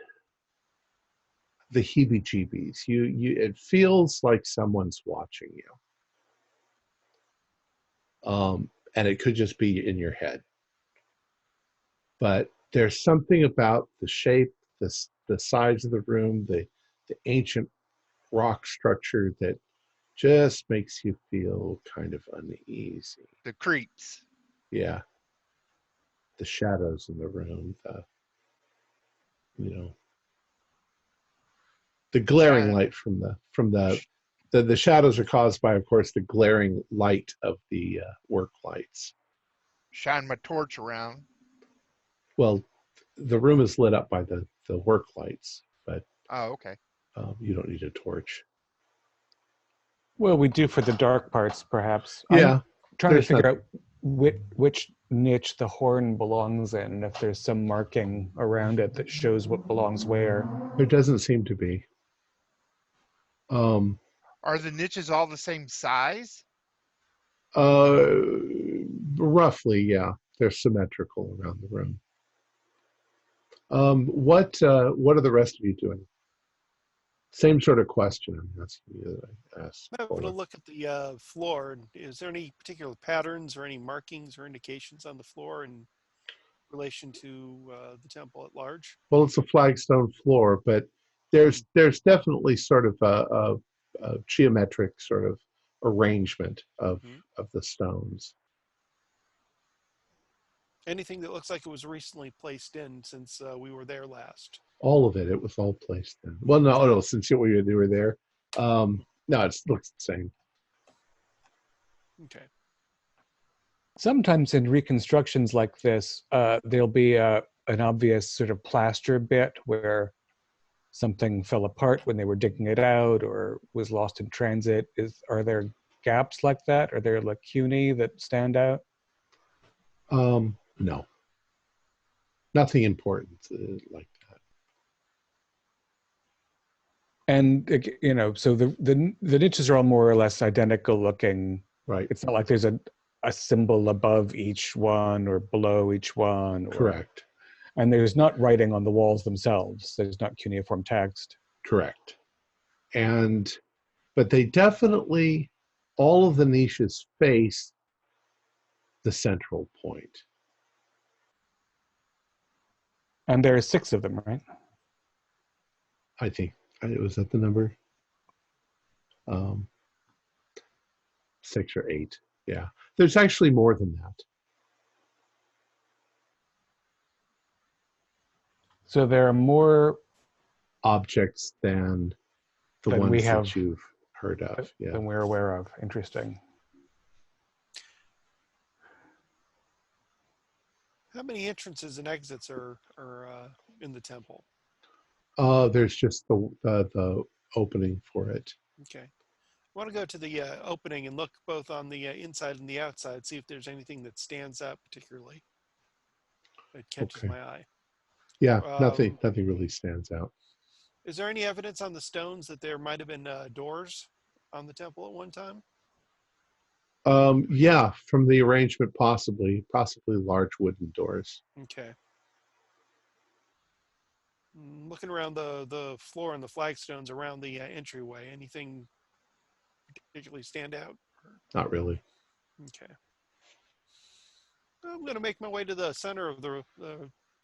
S1: the heebie-jeebies. It feels like someone's watching you. And it could just be in your head. But there's something about the shape, the size of the room, the ancient rock structure that just makes you feel kind of uneasy.
S6: The creeps.
S1: Yeah. The shadows in the room, the glaring light from the shadows are caused by, of course, the glaring light of the work lights.
S6: Shine my torch around.
S1: Well, the room is lit up by the work lights, but
S6: Oh, okay.
S1: you don't need a torch.
S2: Well, we do for the dark parts, perhaps.
S1: Yeah,
S2: I'm trying to
S1: there's
S2: figure out which niche the horn belongs in, and if there's some marking around it that shows what belongs where.
S1: There doesn't seem to be.
S6: Are the niches all the same size?
S1: Roughly, yeah. They're symmetrical around the room. What are the rest of you doing? Same sort of question I'm asking you that I asked.
S5: I'm having a look at the floor. Is there any particular patterns or any markings or indications on the floor in relation to the temple at large?
S1: Well, it's a flagstone floor, but there's definitely sort of a geometric sort of arrangement of the stones.
S5: Anything that looks like it was recently placed in since we were there last?
S1: All of it. It was all placed in. Well, no, since you were there. No, it looks the same.
S5: Okay.
S2: Sometimes in reconstructions like this, there'll be an obvious sort of plaster bit where something fell apart when they were digging it out or was lost in transit. Are there gaps like that? Are there lacunae that stand out?
S1: No. Nothing important like that.
S2: And so the niches are all more or less identical looking.
S1: Right.
S2: It's not like there's a symbol above each one or below each one.
S1: Correct.
S2: And there's not writing on the walls themselves. There's not cuneiform text.
S1: Correct. But they definitely, all of the niches face the central point.
S2: And there are 6 of them, right?
S1: I think it was at the number 6 or 8. Yeah, there's actually more than that.
S2: So there are more
S1: objects than the ones that you've heard of. Yeah,
S2: than we're aware of. Interesting.
S5: How many entrances and exits are in the temple?
S1: There's just the opening for it.
S5: Okay. I want to go to the opening and look both on the inside and the outside, see if there's anything that stands out particularly. It catches my eye.
S1: Yeah, nothing really stands out.
S5: Is there any evidence on the stones that there might have been doors on the temple at one time?
S1: Yeah, from the arrangement, possibly large wooden doors.
S5: Okay. Looking around the floor and the flagstones around the entryway, anything particularly stand out?
S1: Not really.
S5: Okay. I'm going to make my way to the center of the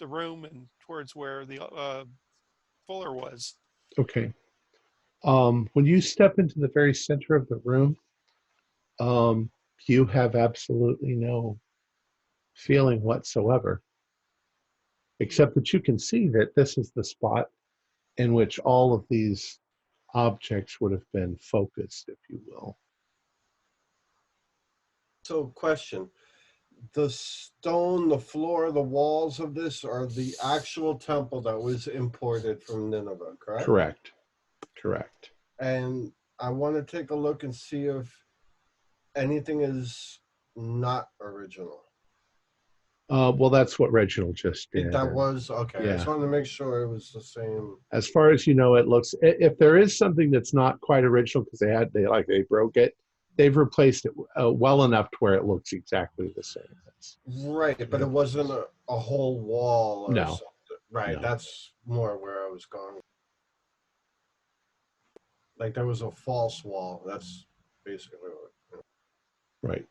S5: room and towards where the Fuller was.
S1: Okay. When you step into the very center of the room, you have absolutely no feeling whatsoever, except that you can see that this is the spot in which all of these objects would have been focused, if you will.
S4: So, question. The stone, the floor, the walls of this are the actual temple that was imported from Nineveh, correct?
S1: Correct.
S4: And I want to take a look and see if anything is not original.
S1: Well, that's what Reginald just did.
S4: That was, okay.
S1: Yeah.
S4: I just wanted to make sure it was the same.
S1: As far as you know, it looks, if there is something that's not quite original because they broke it, they've replaced it well enough to where it looks exactly the same.
S4: Right, but it wasn't a whole wall or something. Right,
S1: no.
S4: That's more where I was going. Like there was a false wall. That's basically what.
S1: Right.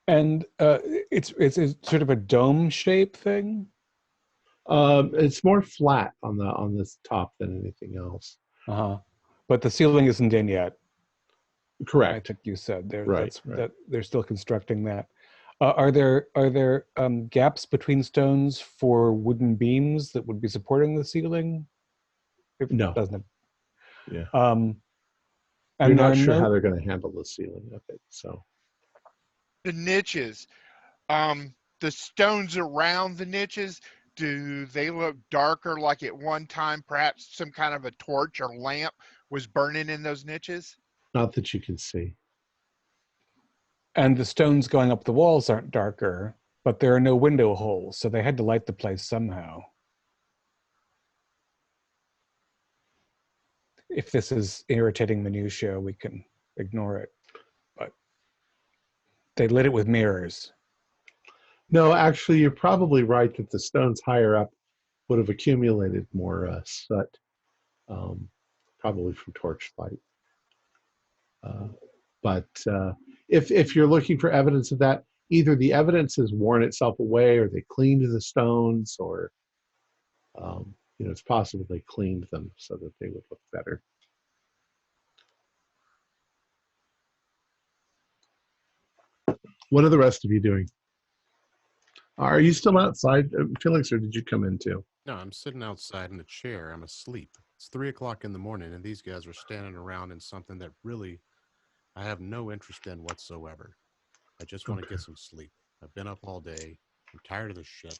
S2: And it's sort of a dome shape thing.
S1: It's more flat on this top than anything else.
S2: But the ceiling isn't in yet.
S1: Correct.
S2: I think you said
S1: right.
S2: That they're still constructing that. Are there gaps between stones for wooden beams that would be supporting the ceiling? It
S1: No.
S2: doesn't.
S1: Yeah.
S2: And
S1: You're
S2: there
S1: not
S2: are
S1: sure
S2: no.
S1: how they're going to handle the ceiling of it. So
S6: The niches, the stones around the niches, do they look darker, like at one time perhaps some kind of a torch or lamp was burning in those niches?
S1: not that you can see.
S2: And the stones going up the walls aren't darker, but there are no window holes, so they had to light the place somehow. If this is irritating minutiae, we can ignore it. But they lit it with mirrors.
S1: No, actually, you're probably right that the stones higher up would have accumulated more soot, probably from torchlight. But if you're looking for evidence of that, either the evidence has worn itself away, or they cleaned the stones, or it's possible they cleaned them so that they would look better. What are the rest of you doing? Are you still outside, Felix, or did you come in too?
S3: No, I'm sitting outside in a chair. I'm asleep. It's 3 o'clock in the morning, and these guys are standing around in something that really I have no interest in whatsoever. I just want to get some sleep. I've been up all day. I'm tired of this shit.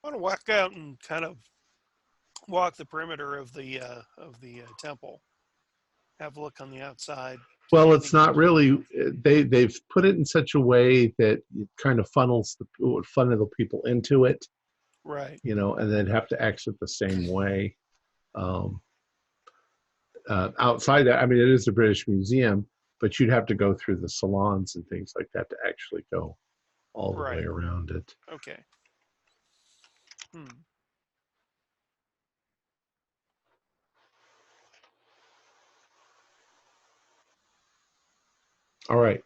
S5: I want to walk out and kind of walk the perimeter of the temple. Have a look on the outside.
S1: Well, it's not really. They've put it in such a way that it kind of funnels would funnel people into it,
S5: right?
S1: And then have to exit the same way. Outside that, I mean, it is a British museum, but you'd have to go through the salons and things like that to actually go all the way around it.
S5: Okay.
S1: All right.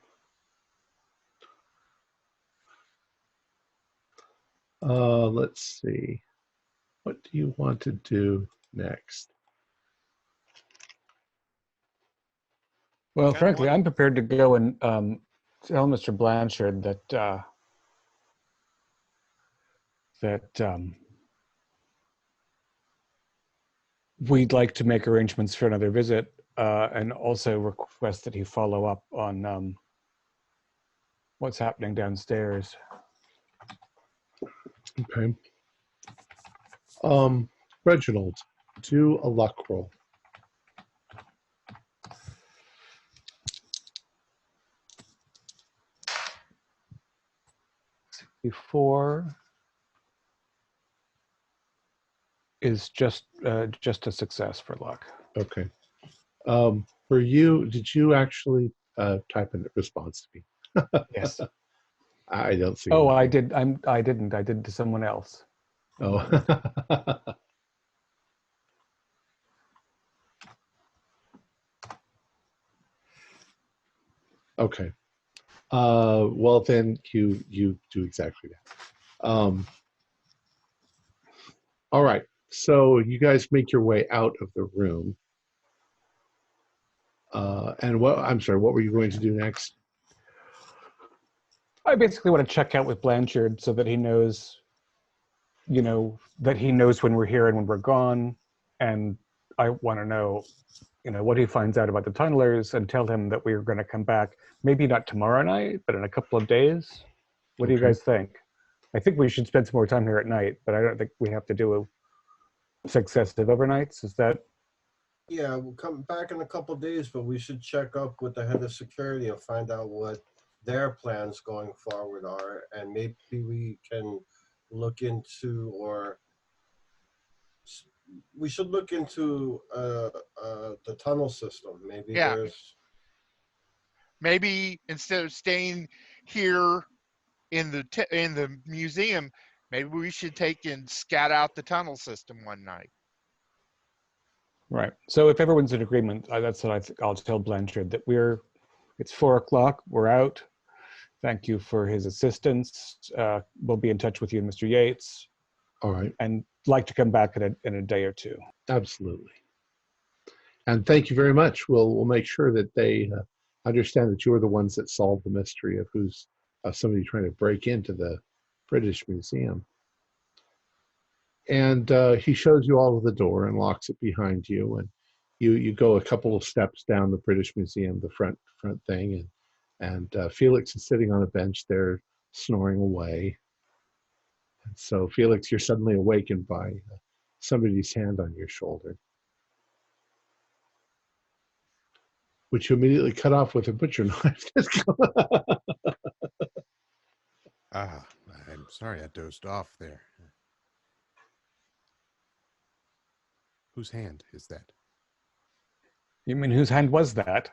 S1: Let's see. What do you want to do next?
S2: Well, frankly, I'm prepared to go and tell Mr. Blanchard that we'd like to make arrangements for another visit, and also request that he follow up on what's happening downstairs.
S1: Okay. Reginald, do a luck roll.
S2: Before is just a success for luck.
S1: Okay. For you, did you actually type in a response to me?
S2: Yes.
S1: I don't see.
S2: Oh, anything. I didn't. I did to someone else.
S1: Oh. Okay. Well, then you do exactly that. All right. So you guys make your way out of the room. And I'm sorry, what were you going to do next?
S2: I basically want to check out with Blanchard so that he knows, that he knows when we're here and when we're gone. And I want to know, what he finds out about the tunnelers, and tell him that we're going to come back, maybe not tomorrow night, but in a couple of days. What do you guys think? I think we should spend some more time here at night, but I don't think we have to do successive overnights. Is that?
S4: Yeah, we'll come back in a couple of days, but we should check up with the head of security and find out what their plans going forward are, and maybe we can look into, or we should look into the tunnel system. Maybe there's.
S6: Maybe instead of staying here in the museum, maybe we should take and scout out the tunnel system one night.
S2: Right. So if everyone's in agreement, that's what I'll tell Blanchard, that it's 4 o'clock, we're out. Thank you for his assistance. We'll be in touch with you, Mr. Yates.
S1: All right.
S2: And like to come back in a day or two.
S1: Absolutely. And thank you very much. We'll make sure that they understand that you are the ones that solved the mystery of who's somebody trying to break into the British Museum. And he shows you all of the door and locks it behind you. And you go a couple of steps down the British Museum, the front thing, and Felix is sitting on a bench there, snoring away. And so, Felix, you're suddenly awakened by somebody's hand on your shoulder, which you immediately cut off with a butcher knife.
S3: I'm sorry I dozed off there. Whose hand is that?
S2: You mean whose hand was that?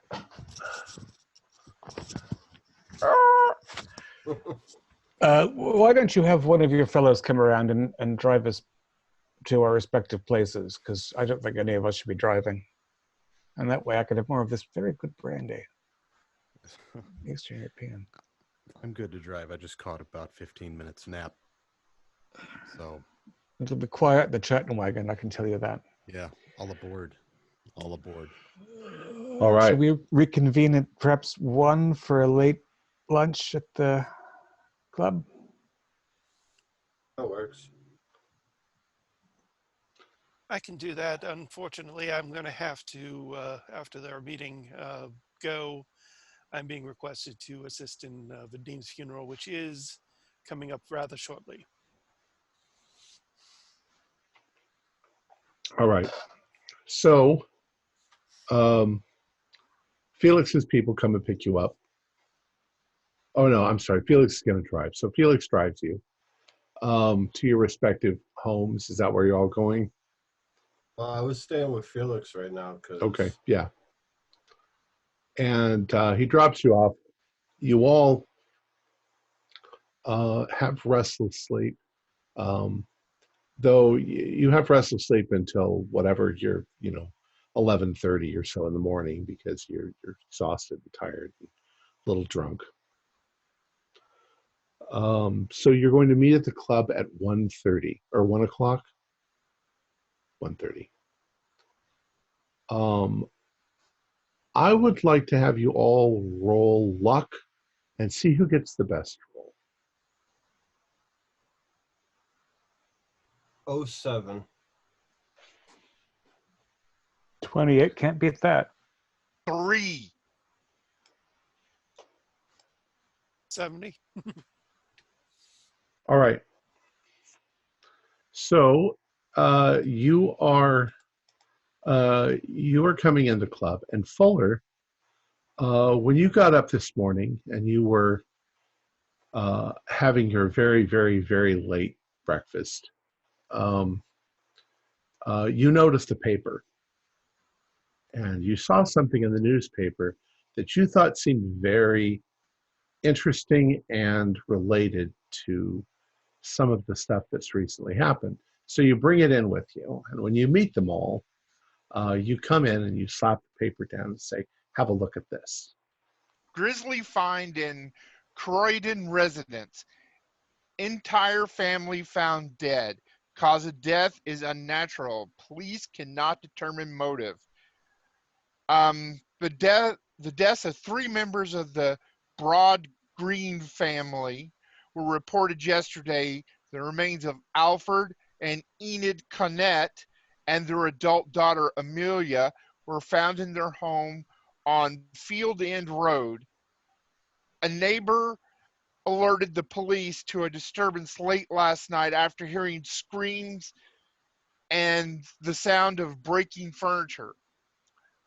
S2: Why don't you have one of your fellows come around and drive us to our respective places? Because I don't think any of us should be driving. And that way I could have more of this very good brandy. Eastern European.
S3: I'm good to drive. I just caught about 15 minutes nap. So
S2: It'll be quiet in the chatting wagon, I can tell you that.
S3: yeah, all aboard. All aboard.
S1: All right.
S2: Should we reconvene at perhaps 1 for a late lunch at the club?
S4: That works.
S5: I can do that. Unfortunately, I'm going to have to, after their meeting, go. I'm being requested to assist in the dean's funeral, which is coming up rather shortly.
S1: All right. So, Felix's people come and pick you up. Oh, no, I'm sorry. Felix is going to drive. So Felix drives you to your respective homes. Is that where you're all going?
S4: I was staying with Felix right now.
S1: Okay, yeah. And he drops you off. You all have restless sleep. Though you have restless sleep until whatever you're, 11:30 or so in the morning because you're exhausted and tired and a little drunk. So you're going to meet at the club at 1:30 or 1 o'clock? 1:30. I would like to have you all roll luck and see who gets the best roll.
S4: 07.
S2: 28, can't beat that.
S6: 3.
S5: 70.
S1: All right. So you are coming into club, and Fuller, when you got up this morning and you were having your very, very, very late breakfast, you noticed a paper, and you saw something in the newspaper that you thought seemed very interesting and related to some of the stuff that's recently happened. So you bring it in with you, and when you meet them all, you come in and you slap the paper down and say, have a look at this.
S6: Grisly find in Croydon residence. Entire family found dead. Cause of death is unnatural. Police cannot determine motive. The deaths of 3 members of the Broad Green family were reported yesterday. The remains of Alfred and Enid Connett and their adult daughter Amelia were found in their home on Field End Road. A neighbor alerted the police to a disturbance late last night after hearing screams and the sound of breaking furniture.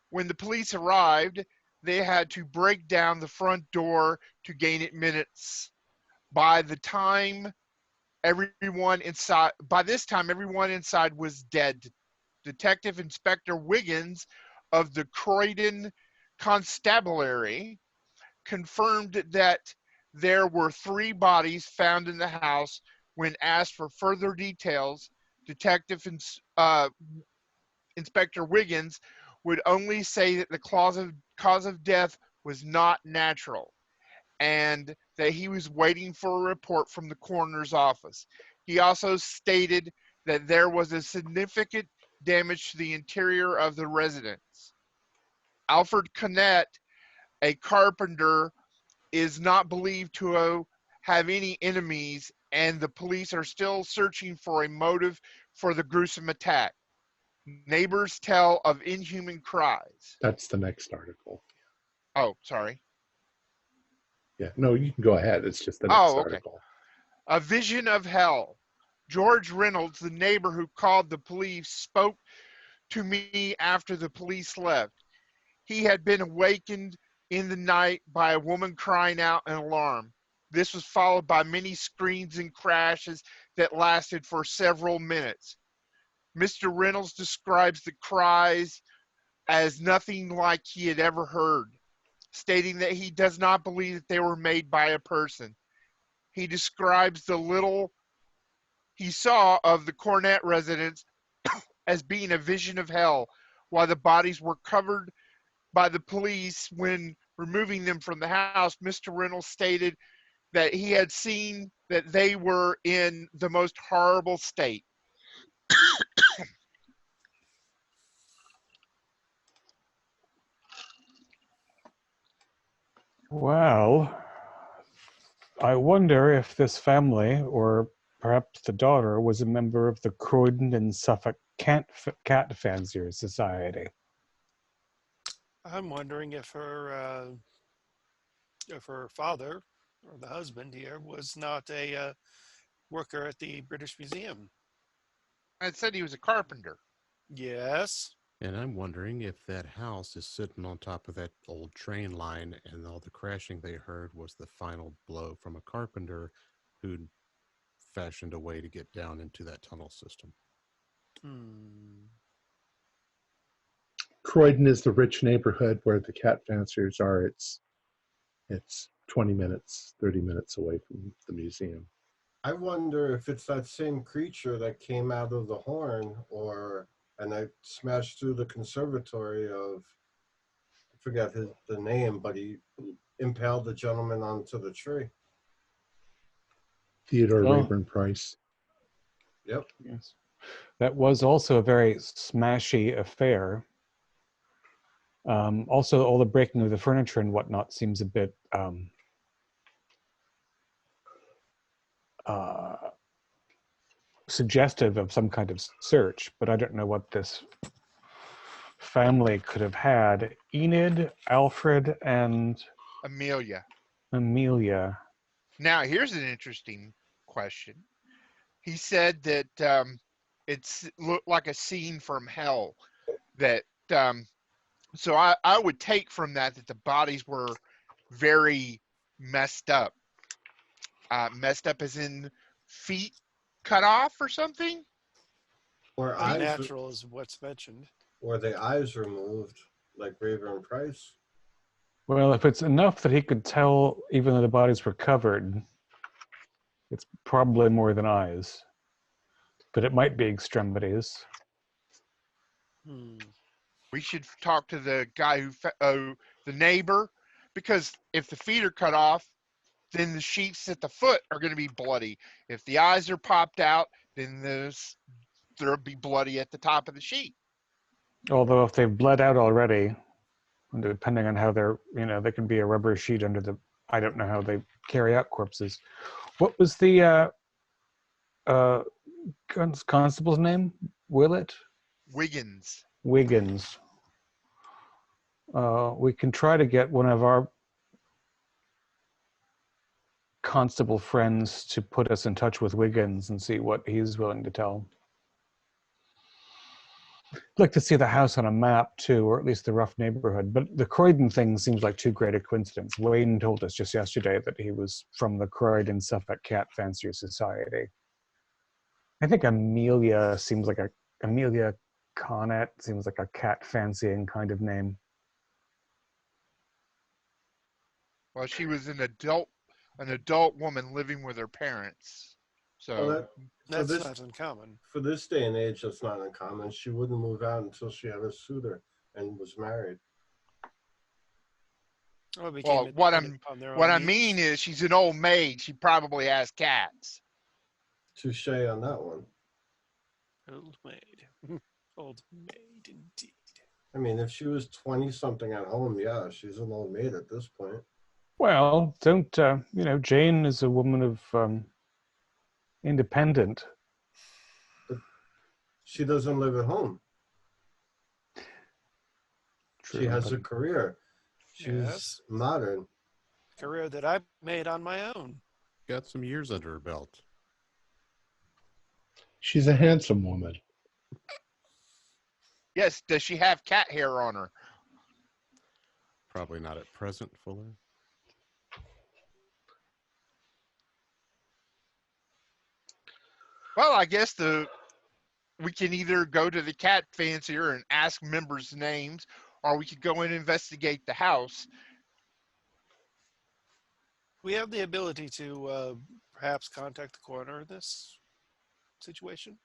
S6: When the police arrived, they had to break down the front door to gain admittance. By this time, everyone inside was dead. Detective Inspector Wiggins of the Croydon Constabulary confirmed that there were 3 bodies found in the house. When asked for further details, Detective Inspector Wiggins would only say that the cause of death was not natural and that he was waiting for a report from the coroner's office. He also stated that there was a significant damage to the interior of the residence. Alfred Connett, a carpenter is not believed to have any enemies, and the police are still searching for a motive for the gruesome attack. Neighbors tell of inhuman cries.
S1: That's the next article.
S6: Oh, sorry.
S1: Yeah, no, you can go ahead. It's just the next
S6: Oh, okay.
S1: article.
S6: A vision of hell. George Reynolds, the neighbor who called the police, spoke to me after the police left. He had been awakened in the night by a woman crying out in alarm. This was followed by many screams and crashes that lasted for several minutes. Mr. Reynolds describes the cries as nothing like he had ever heard, stating that he does not believe that they were made by a person. He describes the little he saw of the Cornett residence as being a vision of hell, while the bodies were covered by the police when removing them from the house. Mr. Reynolds stated that he had seen that they were in the most horrible state.
S2: Well, I wonder if this family, or perhaps the daughter, was a member of the Croydon and Suffolk Cat Fanciers Society.
S5: I'm wondering if her father or the husband here was not a worker at the British Museum.
S6: I said he was a carpenter.
S5: Yes.
S3: And I'm wondering if that house is sitting on top of that old train line and all the crashing they heard was the final blow from a carpenter who fashioned a way to get down into that tunnel system.
S1: Croydon is the rich neighborhood where the cat fanciers are. It's 20 minutes, 30 minutes away from the museum.
S4: I wonder if it's that same creature that came out of the horn, and I smashed through the conservatory of, I forget the name, but he impaled the gentleman onto the tree.
S1: Theodore Rayburn Price.
S4: Yep.
S2: Yes. That was also a very smashy affair. Also, all the breaking of the furniture and whatnot seems a bit suggestive of some kind of search, but I don't know what this family could have had. Enid, Alfred, and
S6: Amelia. Now, here's an interesting question. He said that it's looked like a scene from hell. That so I would take from that the bodies were very messed up. Messed up as in feet cut off or something?
S4: Or
S5: Unnatural is what's mentioned.
S4: Or the eyes removed, like Rayburn Price.
S2: Well, if it's enough that he could tell even though the bodies were covered, it's probably more than eyes. But it might be extremities.
S6: We should talk to the guy the neighbor, because if the feet are cut off, then the sheets at the foot are going to be bloody. If the eyes are popped out, then there'll be bloody at the top of the sheet.
S2: Although if they've bled out already, depending on how they can be a rubber sheet under the, I don't know how they carry out corpses. What was the constable's name? Willett?
S6: Wiggins.
S2: We can try to get one of our constable friends to put us in touch with Wiggins and see what he's willing to tell. I'd like to see the house on a map too, or at least the rough neighborhood. But the Croydon thing seems like too great a coincidence. Wayne told us just yesterday that he was from the Croydon Suffolk Cat Fancier Society. I think Amelia Connett seems like a cat fancying kind of name.
S6: Well, she was an adult woman living with her parents. So
S5: that's not uncommon.
S4: For this day and age, that's not uncommon. She wouldn't move out until she had a suitor and was married.
S6: Well, what I mean is she's an old maid. She probably has cats.
S4: Touche on that one.
S5: Old maid. Old maid, indeed.
S4: I mean, if she was 20-something at home, yeah, she's an old maid at this point.
S2: Well, don't, Jane is a woman of independent.
S4: But she doesn't live at home.
S2: True,
S4: She has
S2: but-
S4: a career. She's
S5: Yes.
S4: modern.
S5: Career that I made on my own.
S3: Got some years under her belt.
S1: She's a handsome woman.
S6: Yes, does she have cat hair on her?
S3: Probably not at present, Fuller.
S6: Well, I guess we can either go to the cat fancier and ask members' names, or we could go and investigate the house.
S5: We have the ability to perhaps contact the coroner in this situation.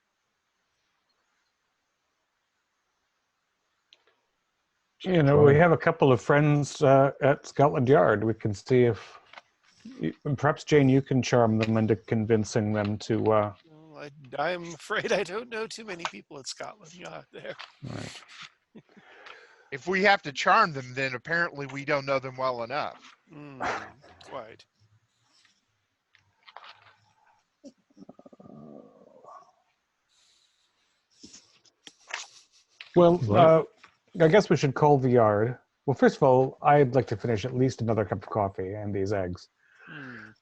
S2: We have a couple of friends at Scotland Yard. We can see if, perhaps Jane, you can charm them into convincing them to.
S5: Well, I'm afraid I don't know too many people at Scotland Yard there.
S2: Right.
S6: If we have to charm them, then apparently we don't know them well enough.
S5: Quite.
S2: Well, I guess we should call the yard. Well, first of all, I'd like to finish at least another cup of coffee and these eggs.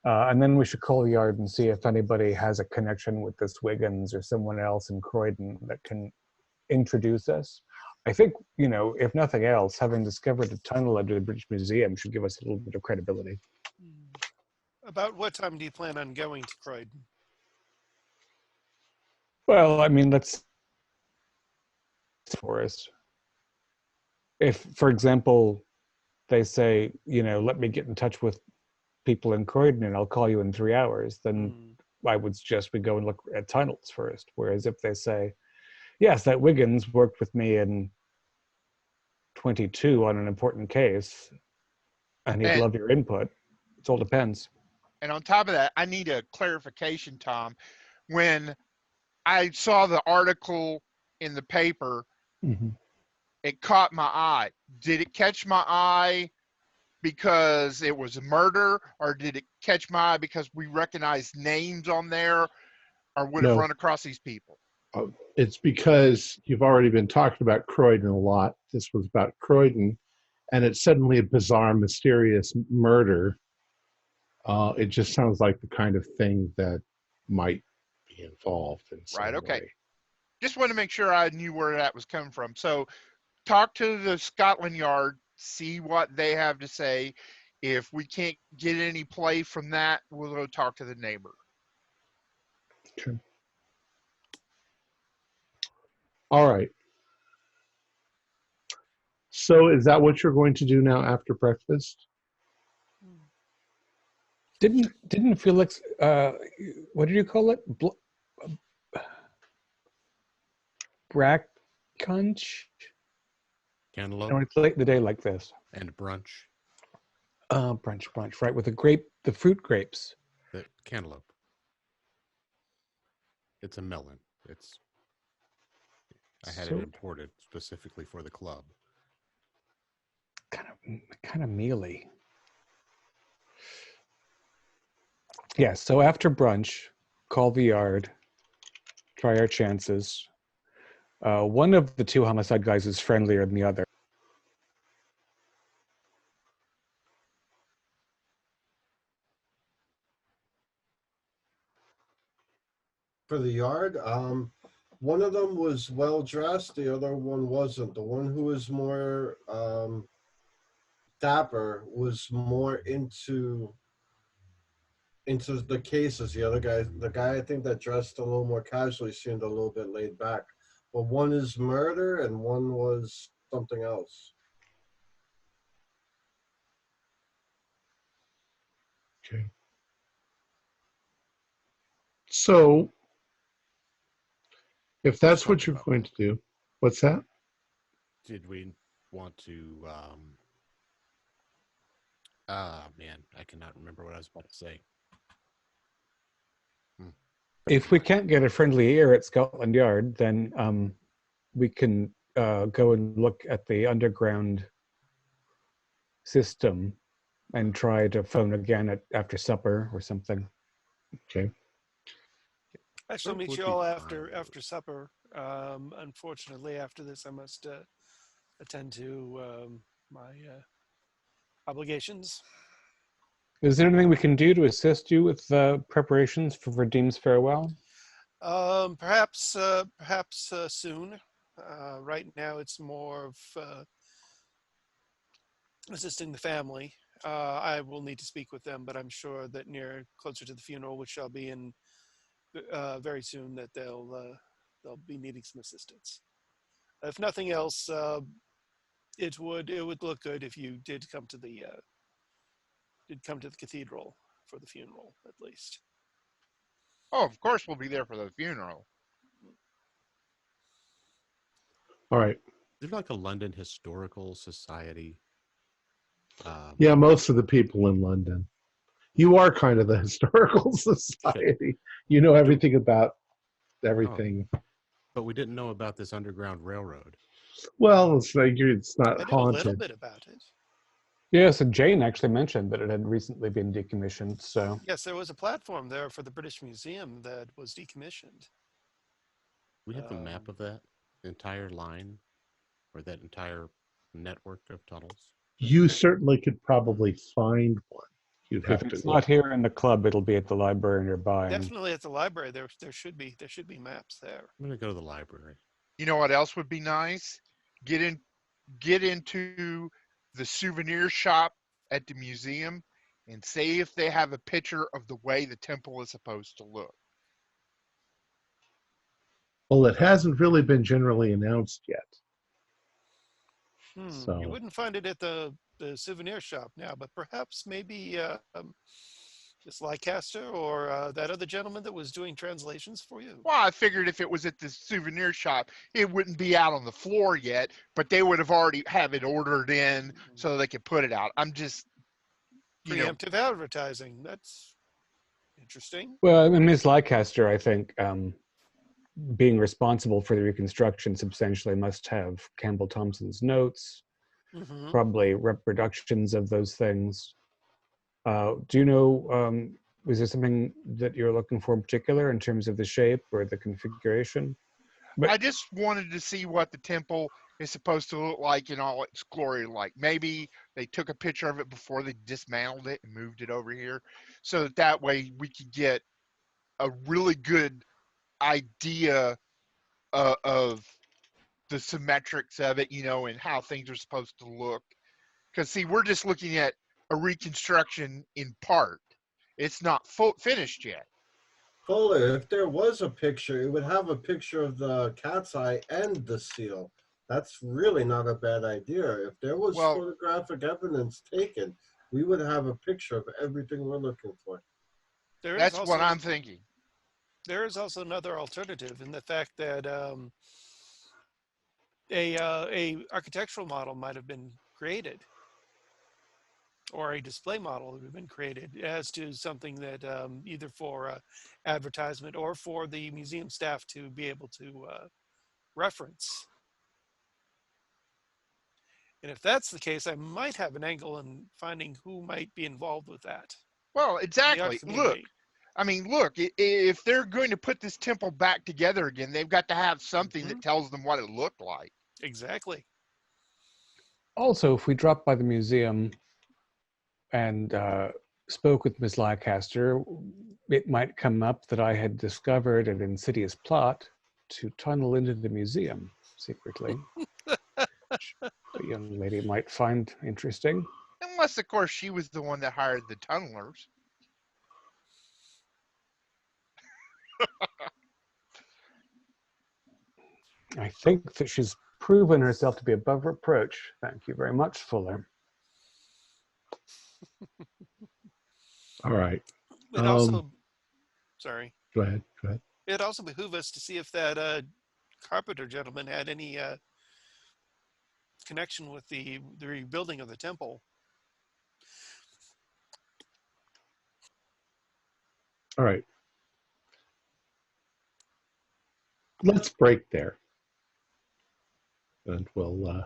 S2: And then we should call the yard and see if anybody has a connection with this Wiggins or someone else in Croydon that can introduce us. I think, if nothing else, having discovered a tunnel under the British Museum should give us a little bit of credibility.
S5: About what time do you plan on going to Croydon?
S2: Well, I mean, let's forest. If, for example, they say, let me get in touch with people in Croydon and I'll call you in 3 hours, then I would suggest we go and look at tunnels first. Whereas if they say, yes, that Wiggins worked with me in 22 on an important case and he'd love your input, it all depends.
S6: And on top of that, I need a clarification, Tom. When I saw the article in the paper, it caught my eye. Did it catch my eye because it was a murder, or did it catch my eye because we recognized names on there, or would have run across these people?
S1: It's because you've already been talking about Croydon a lot. This was about Croydon, and it's suddenly a bizarre, mysterious murder. It just sounds like the kind of thing that might be involved in some
S6: Right, okay.
S1: way.
S6: Just want to make sure I knew where that was coming from. So talk to the Scotland Yard, see what they have to say. If we can't get any play from that, we'll go talk to the neighbor.
S1: Okay. All right. So is that what you're going to do now after breakfast?
S2: Didn't Felix, what did you call it? Bracconch?
S3: Cantaloupe.
S2: I want to play the day like this.
S3: And brunch.
S2: Brunch, right, with the fruit grapes.
S3: The cantaloupe. It's a melon. I had it imported specifically for the club.
S2: Kind of mealy. Yeah, so after brunch, call the yard, try our chances. One of the two homicide guys is friendlier than the other.
S4: For the yard, one of them was well dressed, the other one wasn't. The one who was more dapper was more into the cases. The guy I think that dressed a little more casually seemed a little bit laid back. But one is murder and one was something else.
S1: Okay. So if that's what you're going to do, what's that?
S3: Did we want to man, I cannot remember what I was about to say.
S2: If we can't get a friendly ear at Scotland Yard, then we can go and look at the underground system and try to phone again after supper or something.
S1: Okay.
S5: I shall meet
S3: Would
S5: you
S3: be
S5: all
S3: fine.
S5: after supper. Unfortunately, after this, I must attend to my obligations.
S2: Is there anything we can do to assist you with preparations for Verdim's farewell?
S5: Perhaps soon. Right now, it's more of assisting the family. I will need to speak with them, but I'm sure that closer to the funeral, which shall be in very soon, that they'll be needing some assistance. If nothing else, it would look good if you did come to the cathedral for the funeral, at least.
S6: Oh, of course we'll be there for the funeral.
S1: All right.
S3: Is there like a London Historical Society?
S1: Yeah, most of the people in London. You are kind of the historical society. You know everything about everything.
S3: But we didn't know about this underground railroad.
S1: Well, it's like it's not
S5: I know a little
S1: haunted.
S5: bit about it.
S2: Yes, and Jane actually mentioned that it had recently been decommissioned. So
S5: Yes, there was a platform there for the British Museum that was decommissioned.
S3: We have a map of that entire line or that entire network of tunnels.
S1: You certainly could probably find one. You'd
S2: if
S1: have to
S2: it's
S1: look.
S2: not here in the club, it'll be at the library nearby.
S5: Definitely at the library. There should be maps there.
S3: I'm going to go to the library.
S6: You know what else would be nice? Get into the souvenir shop at the museum and see if they have a picture of the way the temple is supposed to look.
S1: Well, it hasn't really been generally announced yet. So
S5: You wouldn't find it at the souvenir shop now, but perhaps maybe this Leicester or that other gentleman that was doing translations for you.
S6: Well, I figured if it was at the souvenir shop, it wouldn't be out on the floor yet, but they would have already have it ordered in so they could put it out. I'm just,
S5: Preemptive advertising. That's interesting.
S2: Well, Ms. Leicester, I think, being responsible for the reconstruction substantially must have Campbell Thompson's notes, probably reproductions of those things. Do you know, was there something that you're looking for in particular in terms of the shape or the configuration?
S6: I just wanted to see what the temple is supposed to look like in all its glory. Like maybe they took a picture of it before they dismantled it and moved it over here, so that way we could get a really good idea of the symmetrics of it, and how things are supposed to look. Because see, we're just looking at a reconstruction in part. It's not finished yet.
S4: Fuller, if there was a picture, it would have a picture of the cat's eye and the seal. That's really not a bad idea. If there was photographic evidence taken, we would have a picture of everything we're looking for.
S6: That's what I'm thinking.
S5: There is also another alternative in the fact that a architectural model might have been created, or a display model would have been created as to something that either for advertisement or for the museum staff to be able to reference. And if that's the case, I might have an angle in finding who might be involved with that.
S6: Well, exactly. Look, if they're going to put this temple back together again, they've got to have something that tells them what it looked like.
S5: Exactly.
S2: Also, if we dropped by the museum and spoke with Ms. Leicester, it might come up that I had discovered an insidious plot to tunnel into the museum secretly. Which the young lady might find interesting.
S6: Unless, of course, she was the one that hired the tunnelers.
S2: I think that she's proven herself to be above reproach. Thank you very much, Fuller.
S1: All right.
S5: It also, sorry.
S1: Go ahead.
S5: It also behooves us to see if that carpenter gentleman had any connection with the rebuilding of the temple.
S1: All right. Let's break there. And we'll,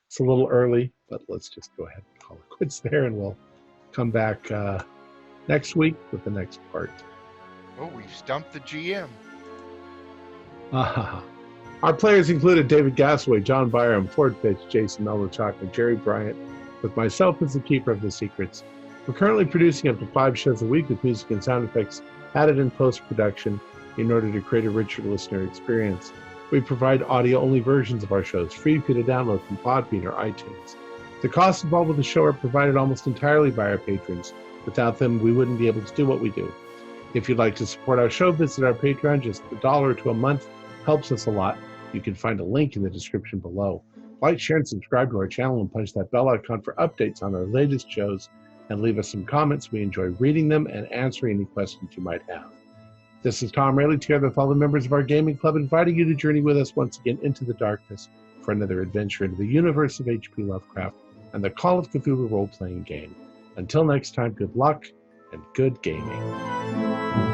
S1: it's a little early, but let's just go ahead and call it quits there, and we'll come back next week with the next part.
S6: Oh, we've stumped the GM.
S1: Our players included David Gasaway, John Byram, Ford Fitch, Jason Melochak, and Jerry Bryant, with myself as the keeper of the secrets. We're currently producing up to 5 shows a week with music and sound effects added in post-production in order to create a richer listener experience. We provide audio-only versions of our shows, free for you to download from Podbean or iTunes. The costs involved with the show are provided almost entirely by our patrons. Without them, we wouldn't be able to do what we do. If you'd like to support our show, visit our Patreon. Just $1 to a month helps us a lot. You can find a link in the description below. Like, share, and subscribe to our channel and punch that bell icon for updates on our latest shows, and leave us some comments. We enjoy reading them and answering any questions you might have. This is Tom Rayleigh, together with all the members of our gaming club, inviting you to journey with us once again into the darkness for another adventure into the universe of H.P. Lovecraft and the Call of Cthulhu role-playing game. Until next time, good luck and good gaming.